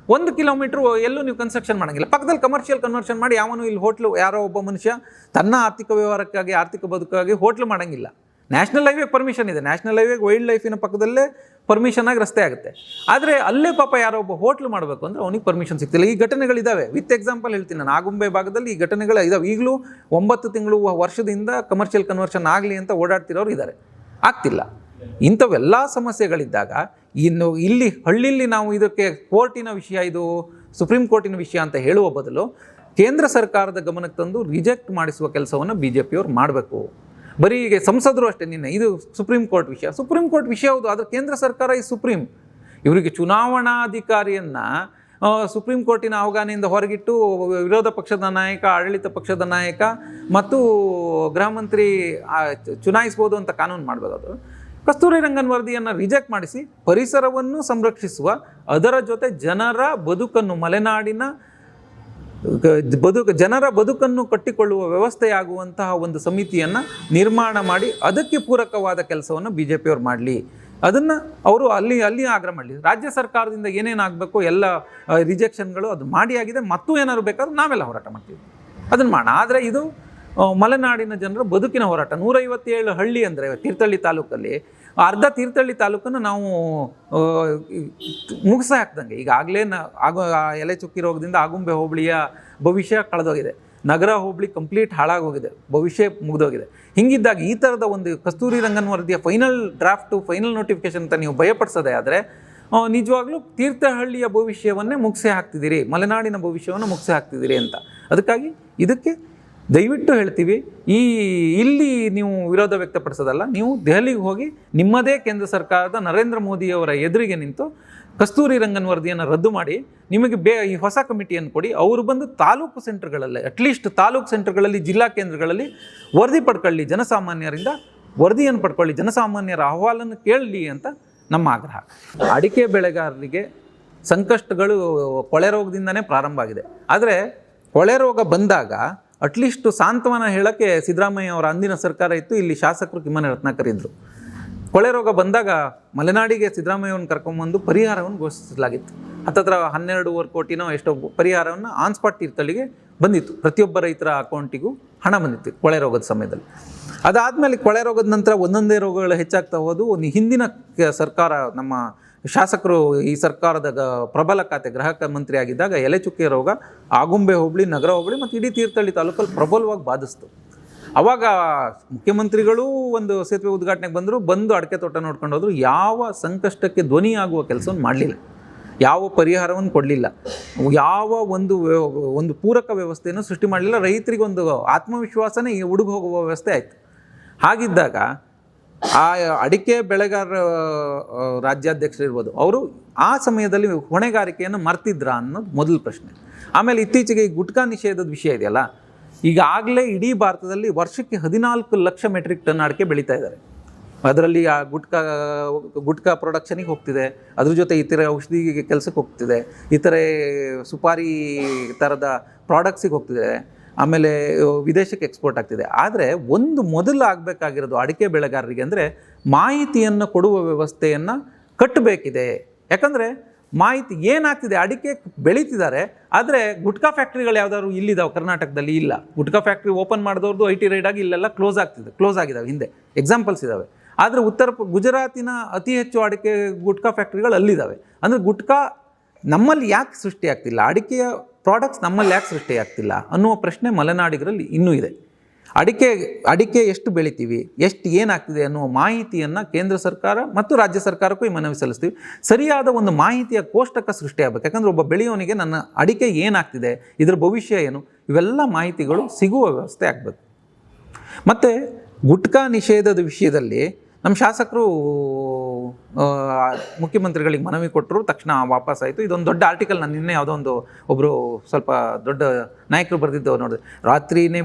1 ಕಿಲೋಮೀಟ್ರು ಎಲ್ಲೂ ನೀವು ಕನ್ಸ್ಟ್ರಕ್ಷನ್ ಮಾಡೋಂಗಿಲ್ಲ. ಪಕ್ಕದಲ್ಲಿ ಕಮರ್ಷಿಯಲ್ ಕನ್ವರ್ಷನ್ ಮಾಡಿ ಯಾವನು ಇಲ್ಲಿ ಹೋಟ್ಲು, ಯಾರೋ ಒಬ್ಬ ಮನುಷ್ಯ ತನ್ನ ಆರ್ಥಿಕ ವ್ಯವಹಾರಕ್ಕಾಗಿ, ಆರ್ಥಿಕ ಬದುಕಾಗಿ ಹೋಟ್ಲು ಮಾಡೋಂಗಿಲ್ಲ. ನ್ಯಾಷನಲ್ ಹೈವೇಗೆ ಪರ್ಮಿಷನ್ ಇದೆ, ನ್ಯಾಷನಲ್ ಹೈವೇಗೆ ವೈಲ್ಡ್ ಲೈಫಿನ ಪಕ್ಕದಲ್ಲೇ ಪರ್ಮಿಷನ್ ಆಗಿ ರಸ್ತೆ ಆಗುತ್ತೆ. ಆದರೆ ಅಲ್ಲೇ ಪಾಪ ಯಾರೋ ಒಬ್ಬ ಹೋಟ್ಲು ಮಾಡಬೇಕು ಅಂದರೆ ಅವನಿಗೆ ಪರ್ಮಿಷನ್ ಸಿಗ್ತಿಲ್ಲ. ಈ ಘಟನೆಗಳಿದ್ದಾವೆ. ವಿತ್ ಎಕ್ಸಾಂಪಲ್ ಹೇಳ್ತೀನಿ ನಾನು, ಆಗುಂಬೆ ಭಾಗದಲ್ಲಿ ಈ ಘಟನೆಗಳು ಇದಾವೆ. ಈಗಲೂ 9 ತಿಂಗಳು ವರ್ಷದಿಂದ ಕಮರ್ಷಿಯಲ್ ಕನ್ವರ್ಷನ್ ಆಗಲಿ ಅಂತ ಓಡಾಡ್ತಿರೋರು ಇದ್ದಾರೆ, ಆಗ್ತಿಲ್ಲ. ಇಂಥವೆಲ್ಲ ಸಮಸ್ಯೆಗಳಿದ್ದಾಗ ಇನ್ನು ಇಲ್ಲಿ ಹಳ್ಳಿಲಿ ನಾವು ಇದಕ್ಕೆ ಕೋರ್ಟಿನ ವಿಷಯ, ಇದು ಸುಪ್ರೀಂ ಕೋರ್ಟಿನ ವಿಷಯ ಅಂತ ಹೇಳುವ ಬದಲು ಕೇಂದ್ರ ಸರ್ಕಾರದ ಗಮನಕ್ಕೆ ತಂದು ರಿಜೆಕ್ಟ್ ಮಾಡಿಸುವ ಕೆಲಸವನ್ನು BJP ಅವ್ರು ಮಾಡಬೇಕು. ಬರೀ ಈಗ ಸಂಸದರು ಅಷ್ಟೇ, ಇದು ಸುಪ್ರೀಂ ಕೋರ್ಟ್ ವಿಷಯ ಹೌದು, ಆದರೆ ಕೇಂದ್ರ ಸರ್ಕಾರ ಈ ಸುಪ್ರೀಂ. ಇವರಿಗೆ ಚುನಾವಣಾಧಿಕಾರಿಯನ್ನು ಸುಪ್ರೀಂ ಕೋರ್ಟಿನ ಅವಗಾನೆಯಿಂದ ಹೊರಗಿಟ್ಟು ವಿರೋಧ ಪಕ್ಷದ ನಾಯಕ, ಆಡಳಿತ ಪಕ್ಷದ ನಾಯಕ ಮತ್ತು ಗೃಹ ಮಂತ್ರಿ ಚುನಾಯಿಸ್ಬೋದು ಅಂತ ಕಾನೂನು ಮಾಡಬೇಕಾದ್ರು ಕಸ್ತೂರಿ ರಂಗನ್ ವರದಿಯನ್ನು ರಿಜೆಕ್ಟ್ ಮಾಡಿಸಿ ಪರಿಸರವನ್ನು ಸಂರಕ್ಷಿಸುವ, ಅದರ ಜೊತೆ ಜನರ ಬದುಕನ್ನು, ಮಲೆನಾಡಿನ ಜನರ ಬದುಕನ್ನು ಕಟ್ಟಿಕೊಳ್ಳುವ ವ್ಯವಸ್ಥೆಯಾಗುವಂತಹ ಒಂದು ಸಮಿತಿಯನ್ನು ನಿರ್ಮಾಣ ಮಾಡಿ ಅದಕ್ಕೆ ಪೂರಕವಾದ ಕೆಲಸವನ್ನು BJP ಅವರು ಮಾಡಲಿ. ಅದನ್ನು ಅವರು ಅಲ್ಲಿ ಆಗ್ರಹ ಮಾಡಲಿ. ರಾಜ್ಯ ಸರ್ಕಾರದಿಂದ ಏನೇನಾಗಬೇಕು ಎಲ್ಲ ರಿಜೆಕ್ಷನ್ಗಳು ಅದು ಮಾಡಿ ಆಗಿದೆ. ಮತ್ತು ಏನಾದ್ರು ಬೇಕಾದ್ರೂ ನಾವೆಲ್ಲ ಹೋರಾಟ ಮಾಡ್ತೀವಿ, ಅದನ್ನು ಮಾಡೋಣ. ಆದರೆ ಇದು ಮಲೆನಾಡಿನ ಜನರ ಬದುಕಿನ ಹೋರಾಟ. 157 ಹಳ್ಳಿ ಅಂದರೆ ತೀರ್ಥಹಳ್ಳಿ ತಾಲೂಕಲ್ಲಿ ಅರ್ಧ ತೀರ್ಥಹಳ್ಳಿ ತಾಲೂಕನ್ನು ನಾವು ಮುಗಿಸ ಹಾಕ್ದಂಗೆ. ಈಗಾಗಲೇ ಎಲೆ ಚುಕ್ಕಿ ರೋಗದಿಂದ ಆಗುಂಬೆ ಹೋಬಳಿಯ ಭವಿಷ್ಯ ಕಳೆದೋಗಿದೆ. ನಗರ ಹೋಬಳಿ ಕಂಪ್ಲೀಟ್ ಹಾಳಾಗೋಗಿದೆ, ಭವಿಷ್ಯ ಮುಗಿದೋಗಿದೆ. ಹಿಂಗಿದ್ದಾಗ ಈ ಥರದ ಒಂದು ಕಸ್ತೂರಿ ರಂಗನ್ ವರದಿಯ ಫೈನಲ್ ಡ್ರಾಫ್ಟು, ಫೈನಲ್ ನೋಟಿಫಿಕೇಶನ್ ಅಂತ ನೀವು ಭಯಪಡಿಸೋದೇ ಆದರೆ ನಿಜವಾಗ್ಲೂ ತೀರ್ಥಹಳ್ಳಿಯ ಭವಿಷ್ಯವನ್ನೇ ಮುಗಿಸೇ ಹಾಕ್ತಿದ್ದೀರಿ, ಮಲೆನಾಡಿನ ಭವಿಷ್ಯವನ್ನು ಮುಗಿಸೇ ಹಾಕ್ತಿದ್ದೀರಿ ಅಂತ. ಅದಕ್ಕಾಗಿ ಇದಕ್ಕೆ ದಯವಿಟ್ಟು ಹೇಳ್ತೀವಿ, ಇಲ್ಲಿ ನೀವು ವಿರೋಧ ವ್ಯಕ್ತಪಡಿಸೋದಲ್ಲ, ನೀವು ದೆಹಲಿಗೆ ಹೋಗಿ ನಿಮ್ಮದೇ ಕೇಂದ್ರ ಸರ್ಕಾರದ ನರೇಂದ್ರ ಮೋದಿಯವರ ಎದುರಿಗೆ ನಿಂತು ಕಸ್ತೂರಿ ರಂಗನ್ ವರದಿಯನ್ನು ರದ್ದು ಮಾಡಿ ನಿಮಗೆ ಈ ಹೊಸ ಕಮಿಟಿಯನ್ನು ಕೊಡಿ. ಅವರು ಬಂದು ತಾಲೂಕು ಸೆಂಟರ್ಗಳಲ್ಲಿ, ಅಟ್ಲೀಸ್ಟ್ ತಾಲೂಕು ಸೆಂಟರ್ಗಳಲ್ಲಿ, ಜಿಲ್ಲಾ ಕೇಂದ್ರಗಳಲ್ಲಿ ವರದಿ ಪಡ್ಕೊಳ್ಳಿ, ಜನಸಾಮಾನ್ಯರಿಂದ ವರದಿಯನ್ನು ಪಡ್ಕೊಳ್ಳಿ, ಜನಸಾಮಾನ್ಯರ ಅಹವಾಲನ್ನು ಕೇಳಲಿ ಅಂತ ನಮ್ಮ ಆಗ್ರಹ. ಅಡಿಕೆ ಬೆಳೆಗಾರರಿಗೆ ಸಂಕಷ್ಟಗಳು ಕೊಳೆ ರೋಗದಿಂದನೇ ಪ್ರಾರಂಭ ಆಗಿದೆ. ಆದರೆ ಕೊಳೆ ರೋಗ ಬಂದಾಗ ಅಟ್ಲೀಸ್ಟ್ ಸಾಂತ್ವನ ಹೇಳೋಕ್ಕೆ ಸಿದ್ದರಾಮಯ್ಯ ಅವರ ಅಂದಿನ ಸರ್ಕಾರ ಇತ್ತು, ಇಲ್ಲಿ ಶಾಸಕರು ಕಿಮ್ಮನೆ ರತ್ನಾಕರ್ ಇದ್ದರು. ಕೊಳೆ ರೋಗ ಬಂದಾಗ ಮಲೆನಾಡಿಗೆ ಸಿದ್ದರಾಮಯ್ಯವನ್ನು ಕರ್ಕೊಂಬಂದು ಪರಿಹಾರವನ್ನು ಘೋಷಿಸಲಾಗಿತ್ತು. ಹತ್ತತ್ರ 12.25 ಕೋಟಿನೋ ಎಷ್ಟೋ ಪರಿಹಾರವನ್ನು ಆನ್ ಸ್ಪಾಟ್ ತೀರ್ಥಹಳ್ಳಿಗೆ ಬಂದಿತ್ತು, ಪ್ರತಿಯೊಬ್ಬ ರೈತರ ಅಕೌಂಟಿಗೂ ಹಣ ಬಂದಿತ್ತು ಕೊಳೆ ರೋಗದ ಸಮಯದಲ್ಲಿ. ಅದಾದಮೇಲೆ ಕೊಳೆ ರೋಗದ ನಂತರ ಒಂದೊಂದೇ ರೋಗಗಳು ಹೆಚ್ಚಾಗ್ತಾ ಹೋದು. ಹಿಂದಿನ ಸರ್ಕಾರ, ನಮ್ಮ ಶಾಸಕರು ಈ ಸರ್ಕಾರದ ಪ್ರಬಲ ಖಾತೆ ಗೃಹ ಮಂತ್ರಿ ಆಗಿದ್ದಾಗ ಎಲೆ ಚುಕ್ಕೆ ರೋಗ ಆಗುಂಬೆ ಹೋಬಳಿ, ನಗರ ಹೋಬಳಿ ಮತ್ತು ಇಡೀ ತೀರ್ಥಹಳ್ಳಿ ತಾಲೂಕಲ್ಲಿ ಪ್ರಬಲವಾಗಿ ಬಾಧಿಸ್ತು. ಆವಾಗ ಮುಖ್ಯಮಂತ್ರಿಗಳು ಒಂದು ಸೇತುವೆ ಉದ್ಘಾಟನೆಗೆ ಬಂದು ಅಡಿಕೆ ತೋಟ ನೋಡ್ಕೊಂಡು ಹೋದ್ರು. ಯಾವ ಸಂಕಷ್ಟಕ್ಕೆ ಧ್ವನಿ ಆಗುವ ಕೆಲಸವನ್ನು ಮಾಡಲಿಲ್ಲ, ಯಾವ ಪರಿಹಾರವನ್ನು ಕೊಡಲಿಲ್ಲ, ಯಾವ ಒಂದು ಪೂರಕ ವ್ಯವಸ್ಥೆಯನ್ನು ಸೃಷ್ಟಿ ಮಾಡಲಿಲ್ಲ. ರೈತರಿಗೊಂದು ಆತ್ಮವಿಶ್ವಾಸನೇ ಹುಡುಗ ಹೋಗುವ ವ್ಯವಸ್ಥೆ ಆಯಿತು. ಹಾಗಿದ್ದಾಗ ಆ ಅಡಿಕೆ ಬೆಳೆಗಾರರ ರಾಜ್ಯಾಧ್ಯಕ್ಷರು ಇರ್ಬೋದು, ಅವರು ಆ ಸಮಯದಲ್ಲಿ ಹೊಣೆಗಾರಿಕೆಯನ್ನು ಮರ್ತಿದ್ರಾ ಅನ್ನೋದು ಮೊದಲ ಪ್ರಶ್ನೆ. ಆಮೇಲೆ ಇತ್ತೀಚೆಗೆ ಈ ಗುಟ್ಕಾ ನಿಷೇಧದ ವಿಷಯ ಇದೆಯಲ್ಲ, ಈಗಾಗಲೇ ಇಡೀ ಭಾರತದಲ್ಲಿ ವರ್ಷಕ್ಕೆ 14 ಲಕ್ಷ ಮೆಟ್ರಿಕ್ ಟನ್ ಅಡಿಕೆ ಬೆಳೀತಾ ಇದ್ದಾರೆ. ಅದರಲ್ಲಿ ಆ ಗುಟ್ಕಾ ಪ್ರೊಡಕ್ಷನಿಗೆ ಹೋಗ್ತಿದೆ, ಅದ್ರ ಜೊತೆ ಇತರೆ ಔಷಧಿ ಕೆಲಸಕ್ಕೆ ಹೋಗ್ತಿದೆ, ಇತರೆ ಸುಪಾರಿ ಥರದ ಪ್ರಾಡಕ್ಟ್ಸಿಗೆ ಹೋಗ್ತಿದೆ, ಆಮೇಲೆ ವಿದೇಶಕ್ಕೆ ಎಕ್ಸ್ಪೋರ್ಟ್ ಆಗ್ತಿದೆ. ಆದರೆ ಮೊದಲು ಆಗಬೇಕಾಗಿರೋದು ಅಡಿಕೆ ಬೆಳೆಗಾರರಿಗೆ ಅಂದರೆ ಮಾಹಿತಿಯನ್ನು ಕೊಡುವ ವ್ಯವಸ್ಥೆಯನ್ನು ಕಟ್ಟಬೇಕಿದೆ. ಯಾಕಂದರೆ ಮಾಹಿತಿ ಏನಾಗ್ತಿದೆ, ಅಡಿಕೆ ಬೆಳೀತಿದ್ದಾರೆ, ಆದರೆ ಗುಟ್ಕಾ ಫ್ಯಾಕ್ಟ್ರಿಗಳು ಯಾವ್ದಾದ್ರು ಇಲ್ಲಿದ್ದಾವೆ ಕರ್ನಾಟಕದಲ್ಲಿ? ಇಲ್ಲ. ಗುಟ್ಕಾ ಫ್ಯಾಕ್ಟ್ರಿ ಓಪನ್ ಮಾಡಿದವ್ರದ್ದು IT ರೈಡ್ ಆಗಿ ಇಲ್ಲೆಲ್ಲ ಕ್ಲೋಸ್ ಆಗಿದ್ದಾವೆ, ಹಿಂದೆ ಎಕ್ಸಾಂಪಲ್ಸ್ ಇದ್ದಾವೆ. ಆದರೆ ಗುಜರಾತಿನ ಅತಿ ಹೆಚ್ಚು ಅಡಿಕೆ ಗುಟ್ಕಾ ಫ್ಯಾಕ್ಟ್ರಿಗಳು ಅಲ್ಲಿದ್ದಾವೆ. ಅಂದರೆ ಗುಟ್ಕಾ ನಮ್ಮಲ್ಲಿ ಯಾಕೆ ಸೃಷ್ಟಿ ಆಗ್ತಿಲ್ಲ, ಅಡಿಕೆಯ ಪ್ರಾಡಕ್ಟ್ಸ್ ನಮ್ಮಲ್ಲಿ ಯಾಕೆ ಸೃಷ್ಟಿ ಆಗ್ತಿಲ್ಲ ಅನ್ನುವ ಪ್ರಶ್ನೆ ಮಲೆನಾಡಿಗರಲ್ಲಿ ಇನ್ನೂ ಇದೆ. ಅಡಿಕೆ ಎಷ್ಟು ಬೆಳಿತೀವಿ, ಎಷ್ಟು ಏನಾಗ್ತಿದೆ ಅನ್ನುವ ಮಾಹಿತಿಯನ್ನು ಕೇಂದ್ರ ಸರ್ಕಾರ ಮತ್ತು ರಾಜ್ಯ ಸರ್ಕಾರಕ್ಕೂ ಈ ಮನವಿ ಸಲ್ಲಿಸ್ತೀವಿ. ಸರಿಯಾದ ಒಂದು ಮಾಹಿತಿಯ ಕೋಷ್ಟಕ ಸೃಷ್ಟಿಯಾಗಬೇಕು. ಯಾಕಂದರೆ ಒಬ್ಬ ಬೆಳೆಯೋನಿಗೆ ನನ್ನ ಅಡಿಕೆ ಏನಾಗ್ತಿದೆ, ಇದರ ಭವಿಷ್ಯ ಏನು, ಇವೆಲ್ಲ ಮಾಹಿತಿಗಳು ಸಿಗುವ ವ್ಯವಸ್ಥೆ ಆಗಬೇಕು. ಮತ್ತು ಗುಟ್ಕಾ ನಿಷೇಧದ ವಿಷಯದಲ್ಲಿ ನಮ್ಮ ಶಾಸಕರು ಮುಖ್ಯಮಂತ್ರಿಗಳಿಗೆ ಮನವಿ ಕೊಟ್ಟರು, ತಕ್ಷಣ ವಾಪಸ್ ಆಯಿತು. ಇದೊಂದು ದೊಡ್ಡ ಆರ್ಟಿಕಲ್ ನಾನು ನಿನ್ನೆ ಯಾವುದೋ ಒಬ್ಬರು ಸ್ವಲ್ಪ ದೊಡ್ಡ ನಾಯಕರು ಬರೆದಿದ್ದವ್ರು ನೋಡಿದೆ. ರಾತ್ರಿನೇ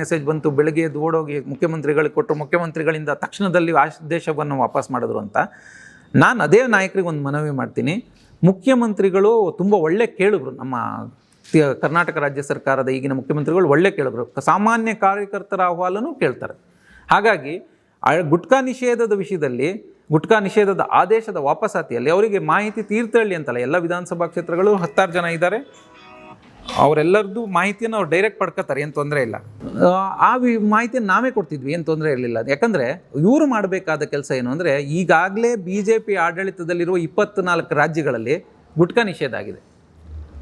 ಮೆಸೇಜ್ ಬಂತು, ಬೆಳಗ್ಗೆ ಎದ್ದು ಓಡೋಗಿ ಮುಖ್ಯಮಂತ್ರಿಗಳಿಗೆ ಕೊಟ್ಟರು, ಮುಖ್ಯಮಂತ್ರಿಗಳಿಂದ ತಕ್ಷಣದಲ್ಲಿ ಆದೇಶವನ್ನು ವಾಪಸ್ ಮಾಡಿದ್ರು ಅಂತ. ನಾನು ಅದೇ ನಾಯಕರಿಗೆ ಒಂದು ಮನವಿ ಮಾಡ್ತೀನಿ. ಮುಖ್ಯಮಂತ್ರಿಗಳು ತುಂಬ ಒಳ್ಳೆ ಕೇಳಿದ್ರು, ನಮ್ಮ ಕರ್ನಾಟಕ ರಾಜ್ಯ ಸರ್ಕಾರದ ಈಗಿನ ಮುಖ್ಯಮಂತ್ರಿಗಳು ಒಳ್ಳೆ ಕೇಳಿದ್ರು, ಸಾಮಾನ್ಯ ಕಾರ್ಯಕರ್ತರ ಅಹವಾಲನ್ನು ಕೇಳ್ತಾರೆ. ಹಾಗಾಗಿ ಗುಟ್ಕಾ ನಿಷೇಧದ ವಿಷಯದಲ್ಲಿ, ಗುಟ್ಕಾ ನಿಷೇಧದ ಆದೇಶದ ವಾಪಸಾತಿಯಲ್ಲಿ ಅವರಿಗೆ ಮಾಹಿತಿ ತೀರ್ಥಹಳ್ಳಿ ಅಂತಲ್ಲ, ಎಲ್ಲ ವಿಧಾನಸಭಾ ಕ್ಷೇತ್ರಗಳು 16 ಜನ ಇದ್ದಾರೆ, ಅವರೆಲ್ಲರದ್ದು ಮಾಹಿತಿಯನ್ನು ಅವ್ರು ಡೈರೆಕ್ಟ್ ಪಡ್ಕೋತಾರೆ, ಏನು ತೊಂದರೆ ಇಲ್ಲ. ಆ ಮಾಹಿತಿಯನ್ನು ನಾವೇ ಕೊಡ್ತಿದ್ವಿ, ಏನು ತೊಂದರೆ ಇರಲಿಲ್ಲ. ಯಾಕಂದರೆ ಇವರು ಮಾಡಬೇಕಾದ ಕೆಲಸ ಏನು ಅಂದರೆ, ಈಗಾಗಲೇ BJP ಆಡಳಿತದಲ್ಲಿರುವ 24 ರಾಜ್ಯಗಳಲ್ಲಿ ಗುಟ್ಕಾ ನಿಷೇಧ ಆಗಿದೆ.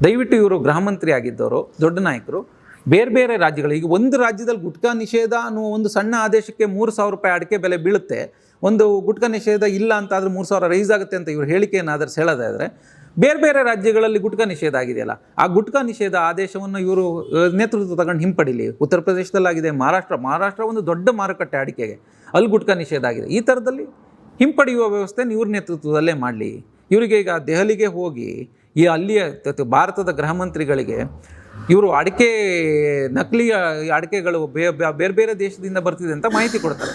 ದಯವಿಟ್ಟು ಇವರು ಗೃಹ ಮಂತ್ರಿ ಆಗಿದ್ದವರು, ದೊಡ್ಡ ನಾಯಕರು, ಬೇರೆ ಬೇರೆ ರಾಜ್ಯಗಳು, ಈಗ ಒಂದು ರಾಜ್ಯದಲ್ಲಿ ಗುಟ್ಕಾ ನಿಷೇಧ ಅನ್ನುವ ಒಂದು ಸಣ್ಣ ಆದೇಶಕ್ಕೆ 3,000 ರೂಪಾಯಿ ಅಡಿಕೆ ಬೆಲೆ ಬೀಳುತ್ತೆ. ಒಂದು ಗುಟ್ಕಾ ನಿಷೇಧ ಇಲ್ಲ ಅಂತಾದರೆ 3,000 ರೈಸ್ ಆಗುತ್ತೆ ಅಂತ ಇವರು ಹೇಳಿಕೆಯನ್ನು ಆದರೂ ಹೇಳೋದಾದರೆ, ಬೇರೆ ಬೇರೆ ರಾಜ್ಯಗಳಲ್ಲಿ ಗುಟ್ಕಾ ನಿಷೇಧ ಆಗಿದೆಯಲ್ಲ, ಆ ಗುಟ್ಕಾ ನಿಷೇಧ ಆದೇಶವನ್ನು ಇವರು ನೇತೃತ್ವ ತಗೊಂಡು ಹಿಂಪಡೀಲಿ. ಉತ್ತರ ಪ್ರದೇಶದಲ್ಲಾಗಿದೆ, ಮಹಾರಾಷ್ಟ್ರ ಒಂದು ದೊಡ್ಡ ಮಾರುಕಟ್ಟೆ ಅಡಿಕೆಗೆ, ಅಲ್ಲಿ ಗುಟ್ಕಾ ನಿಷೇಧ ಆಗಿದೆ. ಈ ಥರದಲ್ಲಿ ಹಿಂಪಡೆಯುವ ವ್ಯವಸ್ಥೆನ ಇವ್ರ ನೇತೃತ್ವದಲ್ಲೇ ಮಾಡಲಿ. ಇವರಿಗೆ ಈಗ ದೆಹಲಿಗೆ ಹೋಗಿ ಈ ಅಲ್ಲಿಯ ಭಾರತದ ಗೃಹ ಮಂತ್ರಿಗಳಿಗೆ ಇವರು ನಕಲಿ ಅಡಿಕೆಗಳು ಬೇರೆ ಬೇರೆ ದೇಶದಿಂದ ಬರ್ತಿದೆ ಅಂತ ಮಾಹಿತಿ ಕೊಡ್ತಾರೆ.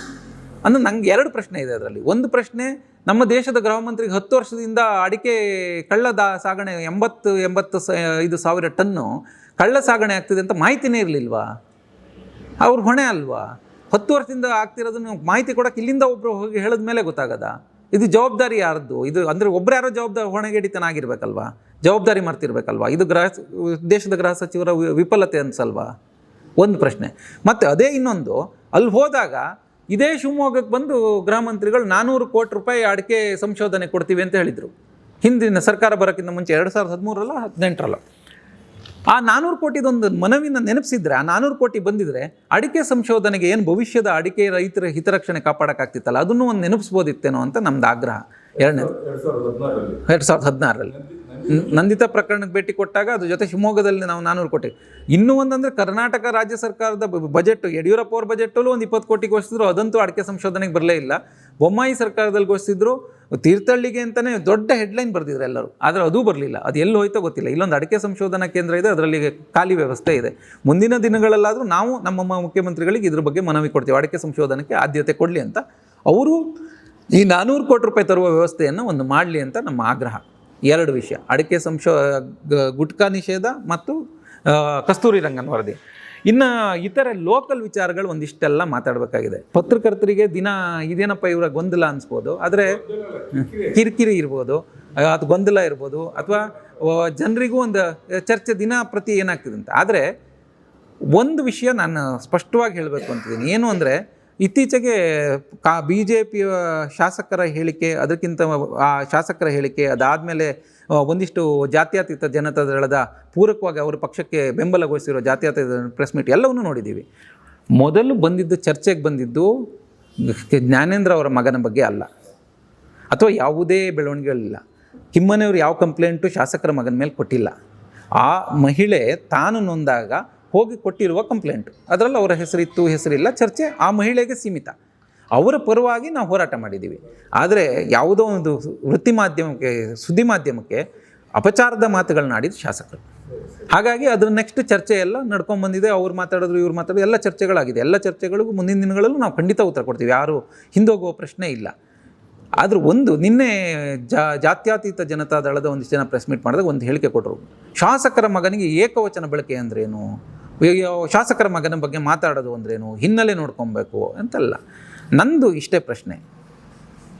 ಅಂದರೆ ನಂಗೆ 2 ಪ್ರಶ್ನೆ ಇದೆ ಅದರಲ್ಲಿ. ಒಂದು ಪ್ರಶ್ನೆ, ನಮ್ಮ ದೇಶದ ಗೃಹ ಮಂತ್ರಿಗೆ 10 ವರ್ಷದಿಂದ ಅಡಿಕೆ ಸಾಗಣೆ 85 ಸಾವಿರ ಟನ್ನು ಕಳ್ಳ ಸಾಗಣೆ ಆಗ್ತಿದೆ ಅಂತ ಮಾಹಿತಿನೇ ಇರಲಿಲ್ವಾ? ಅವ್ರ ಹೊಣೆ ಅಲ್ವಾ? 10 ವರ್ಷದಿಂದ ಆಗ್ತಿರೋದನ್ನು ಮಾಹಿತಿ ಕೊಡೋಕೆ ಇಲ್ಲಿಂದ ಒಬ್ಬರು ಹೋಗಿ ಹೇಳಿದ ಮೇಲೆ ಗೊತ್ತಾಗದ? ಇದು ಜವಾಬ್ದಾರಿ ಯಾರದ್ದು? ಇದು ಅಂದರೆ ಒಬ್ಬರು ಯಾರೋ ಹೊಣೆಗೇಡಿತನ ಆಗಿರ್ಬೇಕಲ್ವಾ, ಜವಾಬ್ದಾರಿ ಮರ್ತಿರ್ಬೇಕಲ್ವಾ? ಇದು ದೇಶದ ಗೃಹ ಸಚಿವರ ವಿಫಲತೆ ಅನ್ಸಲ್ವಾ? ಒಂದು ಪ್ರಶ್ನೆ. ಮತ್ತು ಅದೇ ಇನ್ನೊಂದು, ಅಲ್ಲಿ ಹೋದಾಗ ಇದೇ ಶಿವಮೊಗ್ಗಕ್ಕೆ ಬಂದು ಗೃಹ ಮಂತ್ರಿಗಳು 400 ಕೋಟಿ ರೂಪಾಯಿ ಅಡಿಕೆ ಸಂಶೋಧನೆ ಕೊಡ್ತೀವಿ ಅಂತ ಹೇಳಿದರು. ಹಿಂದಿನ ಸರ್ಕಾರ ಬರೋಕ್ಕಿಂತ ಮುಂಚೆ 2013 18 ಆ 400 ಕೋಟಿದೊಂದು ಮನವಿನ ನೆನಪಿಸಿದ್ರೆ, ಆ 400 ಕೋಟಿ ಬಂದಿದ್ರೆ ಅಡಿಕೆ ಸಂಶೋಧನೆಗೆ ಏನು ಭವಿಷ್ಯದ ಅಡಿಕೆ ರೈತರ ಹಿತರಕ್ಷಣೆ ಕಾಪಾಡೋಕ್ಕಾಗ್ತಿತ್ತಲ್ಲ, ಅದನ್ನು ಒಂದು ನೆನಪಿಸ್ಬೋದಿತ್ತೇನೋ ಅಂತ ನಮ್ದು ಆಗ್ರಹ. 2016ರಲ್ಲಿ ನಂದಿತಾ ಪ್ರಕರಣಕ್ಕೆ ಭೇಟಿ ಕೊಟ್ಟಾಗ ಅದ್ರ ಜೊತೆ ಶಿವಮೊಗ್ಗದಲ್ಲಿ ನಾವು 400 ಕೋಟಿ. ಇನ್ನೂ ಒಂದಂದರೆ ಕರ್ನಾಟಕ ರಾಜ್ಯ ಸರ್ಕಾರದ ಬಜೆಟ್, ಯಡಿಯೂರಪ್ಪ ಅವ್ರ ಬಜೆಟಲ್ಲೂ ಒಂದು 20 ಕೋಟಿ ಘೋಷಿಸಿದ್ರು, ಅದಂತೂ ಅಡಿಕೆ ಸಂಶೋಧನೆಗೆ ಬರಲೇ ಇಲ್ಲ. ಬೊಮ್ಮಾಯಿ ಸರ್ಕಾರದಲ್ಲಿ ಘೋಷಿಸಿದ್ರು, ತೀರ್ಥಹಳ್ಳಿಗೆ ಅಂತಲೇ ದೊಡ್ಡ ಹೆಡ್ಲೈನ್ ಬರೆದಿದ್ರು ಎಲ್ಲರೂ, ಆದರೆ ಅದೂ ಬರಲಿಲ್ಲ. ಅದು ಎಲ್ಲಿ ಹೋಯ್ತೋ ಗೊತ್ತಿಲ್ಲ. ಇಲ್ಲೊಂದು ಅಡಿಕೆ ಸಂಶೋಧನಾ ಕೇಂದ್ರ ಇದೆ, ಅದರಲ್ಲಿ ಖಾಲಿ ವ್ಯವಸ್ಥೆ ಇದೆ. ಮುಂದಿನ ದಿನಗಳಲ್ಲಾದರೂ ನಾವು ನಮ್ಮ ಮುಖ್ಯಮಂತ್ರಿಗಳಿಗೆ ಇದ್ರ ಬಗ್ಗೆ ಮನವಿ ಕೊಡ್ತೀವಿ, ಅಡಿಕೆ ಸಂಶೋಧನೆಗೆ ಆದ್ಯತೆ ಕೊಡಲಿ ಅಂತ. ಅವರು ಈ 400 ಕೋಟಿ ರೂಪಾಯಿ ತರುವ ವ್ಯವಸ್ಥೆಯನ್ನು ಒಂದು ಮಾಡಲಿ ಅಂತ ನಮ್ಮ ಆಗ್ರಹ. 2 ವಿಷಯ, ಅಡಿಕೆ ಗುಟ್ಕಾ ನಿಷೇಧ ಮತ್ತು ಕಸ್ತೂರಿ ರಂಗನ್ ವರದಿ. ಇನ್ನು ಇತರೆ ಲೋಕಲ್ ವಿಚಾರಗಳು ಒಂದಿಷ್ಟೆಲ್ಲ ಮಾತಾಡಬೇಕಾಗಿದೆ. ಪತ್ರಕರ್ತರಿಗೆ ಇದೇನಪ್ಪ ಇವರ ಗೊಂದಲ ಅನಿಸ್ಬೋದು, ಆದರೆ ಕಿರಿಕಿರಿ ಇರ್ಬೋದು, ಅದು ಗೊಂದಲ ಇರ್ಬೋದು, ಅಥವಾ ಜನರಿಗೂ ಒಂದು ಚರ್ಚೆ ಪ್ರತಿ ಏನಾಗ್ತಿದೆ ಅಂತ. ಆದರೆ ಒಂದು ವಿಷಯ ನಾನು ಸ್ಪಷ್ಟವಾಗಿ ಹೇಳಬೇಕು ಅಂತಿದ್ದೀನಿ, ಏನು ಅಂದರೆ ಇತ್ತೀಚೆಗೆ BJP ಶಾಸಕರ ಹೇಳಿಕೆ, ಅದಕ್ಕಿಂತ ಆ ಶಾಸಕರ ಹೇಳಿಕೆ, ಅದಾದಮೇಲೆ ಒಂದಿಷ್ಟು ಜಾತ್ಯತೀತ ಜನತಾ ದಳದ ಪೂರಕವಾಗಿ ಅವರ ಪಕ್ಷಕ್ಕೆ ಬೆಂಬಲ ಘೋಷಿಸಿರೋ ಜಾತ್ಯತೀತ ಪ್ರೆಸ್ ಮೀಟ್ ಎಲ್ಲವನ್ನೂ ನೋಡಿದ್ದೀವಿ. ಮೊದಲು ಬಂದಿದ್ದು ಚರ್ಚೆಗೆ ಬಂದಿದ್ದು ಜ್ಞಾನೇಂದ್ರ ಅವರ ಮಗನ ಬಗ್ಗೆ ಅಲ್ಲ, ಅಥವಾ ಯಾವುದೇ ಬೆಳವಣಿಗೆಗಳಿಲ್ಲ. ಕಿಮ್ಮನೆಯವರು ಯಾವ ಕಂಪ್ಲೇಂಟು ಶಾಸಕರ ಮಗನ ಮೇಲೆ ಕೊಟ್ಟಿಲ್ಲ. ಆ ಮಹಿಳೆ ತಾನು ನೊಂದಾಗ ಹೋಗಿ ಕೊಟ್ಟಿರುವ ಕಂಪ್ಲೇಂಟು, ಅದರಲ್ಲಿ ಅವರ ಹೆಸರಿತ್ತು ಹೆಸರಿಲ್ಲ, ಚರ್ಚೆ ಆ ಮಹಿಳೆಗೆ ಸೀಮಿತ. ಅವರ ಪರವಾಗಿ ನಾವು ಹೋರಾಟ ಮಾಡಿದ್ದೀವಿ. ಆದರೆ ಯಾವುದೋ ಒಂದು ವೃತ್ತಿ ಮಾಧ್ಯಮಕ್ಕೆ, ಸುದ್ದಿ ಮಾಧ್ಯಮಕ್ಕೆ ಅಪಚಾರದ ಮಾತುಗಳನ್ನಾಡಿದ ಶಾಸಕರು. ಹಾಗಾಗಿ ಅದ್ರ ನೆಕ್ಸ್ಟ್ ಚರ್ಚೆ ಎಲ್ಲ ನಡ್ಕೊಂಡ್ಬಂದಿದೆ. ಅವ್ರು ಮಾತಾಡಿದ್ರು, ಇವ್ರು ಮಾತಾಡೋದು, ಎಲ್ಲ ಚರ್ಚೆಗಳಾಗಿದೆ. ಎಲ್ಲ ಚರ್ಚೆಗಳಿಗೂ ಮುಂದಿನ ದಿನಗಳಲ್ಲೂ ನಾವು ಖಂಡಿತ ಉತ್ತರ ಕೊಡ್ತೀವಿ, ಯಾರು ಹಿಂದೋಗುವ ಪ್ರಶ್ನೆ ಇಲ್ಲ. ಆದರೂ ನಿನ್ನೆ ಜಾತ್ಯತೀತ ಜನತಾ ದಳದ ಒಂದಿಷ್ಟು ಜನ ಪ್ರೆಸ್ ಮೀಟ್ ಮಾಡಿದಾಗ ಒಂದು ಹೇಳಿಕೆ ಕೊಟ್ಟರು, ಶಾಸಕರ ಮಗನಿಗೆ ಏಕವಚನ ಬಳಕೆ ಅಂದ್ರೇನು, ಶಾಸಕರ ಮಗನ ಬಗ್ಗೆ ಮಾತಾಡೋದು ಅಂದ್ರೇನು, ಹಿನ್ನೆಲೆ ನೋಡ್ಕೊಬೇಕು ಅಂತೆಲ್ಲ. ನಂದು ಇಷ್ಟೇ ಪ್ರಶ್ನೆ,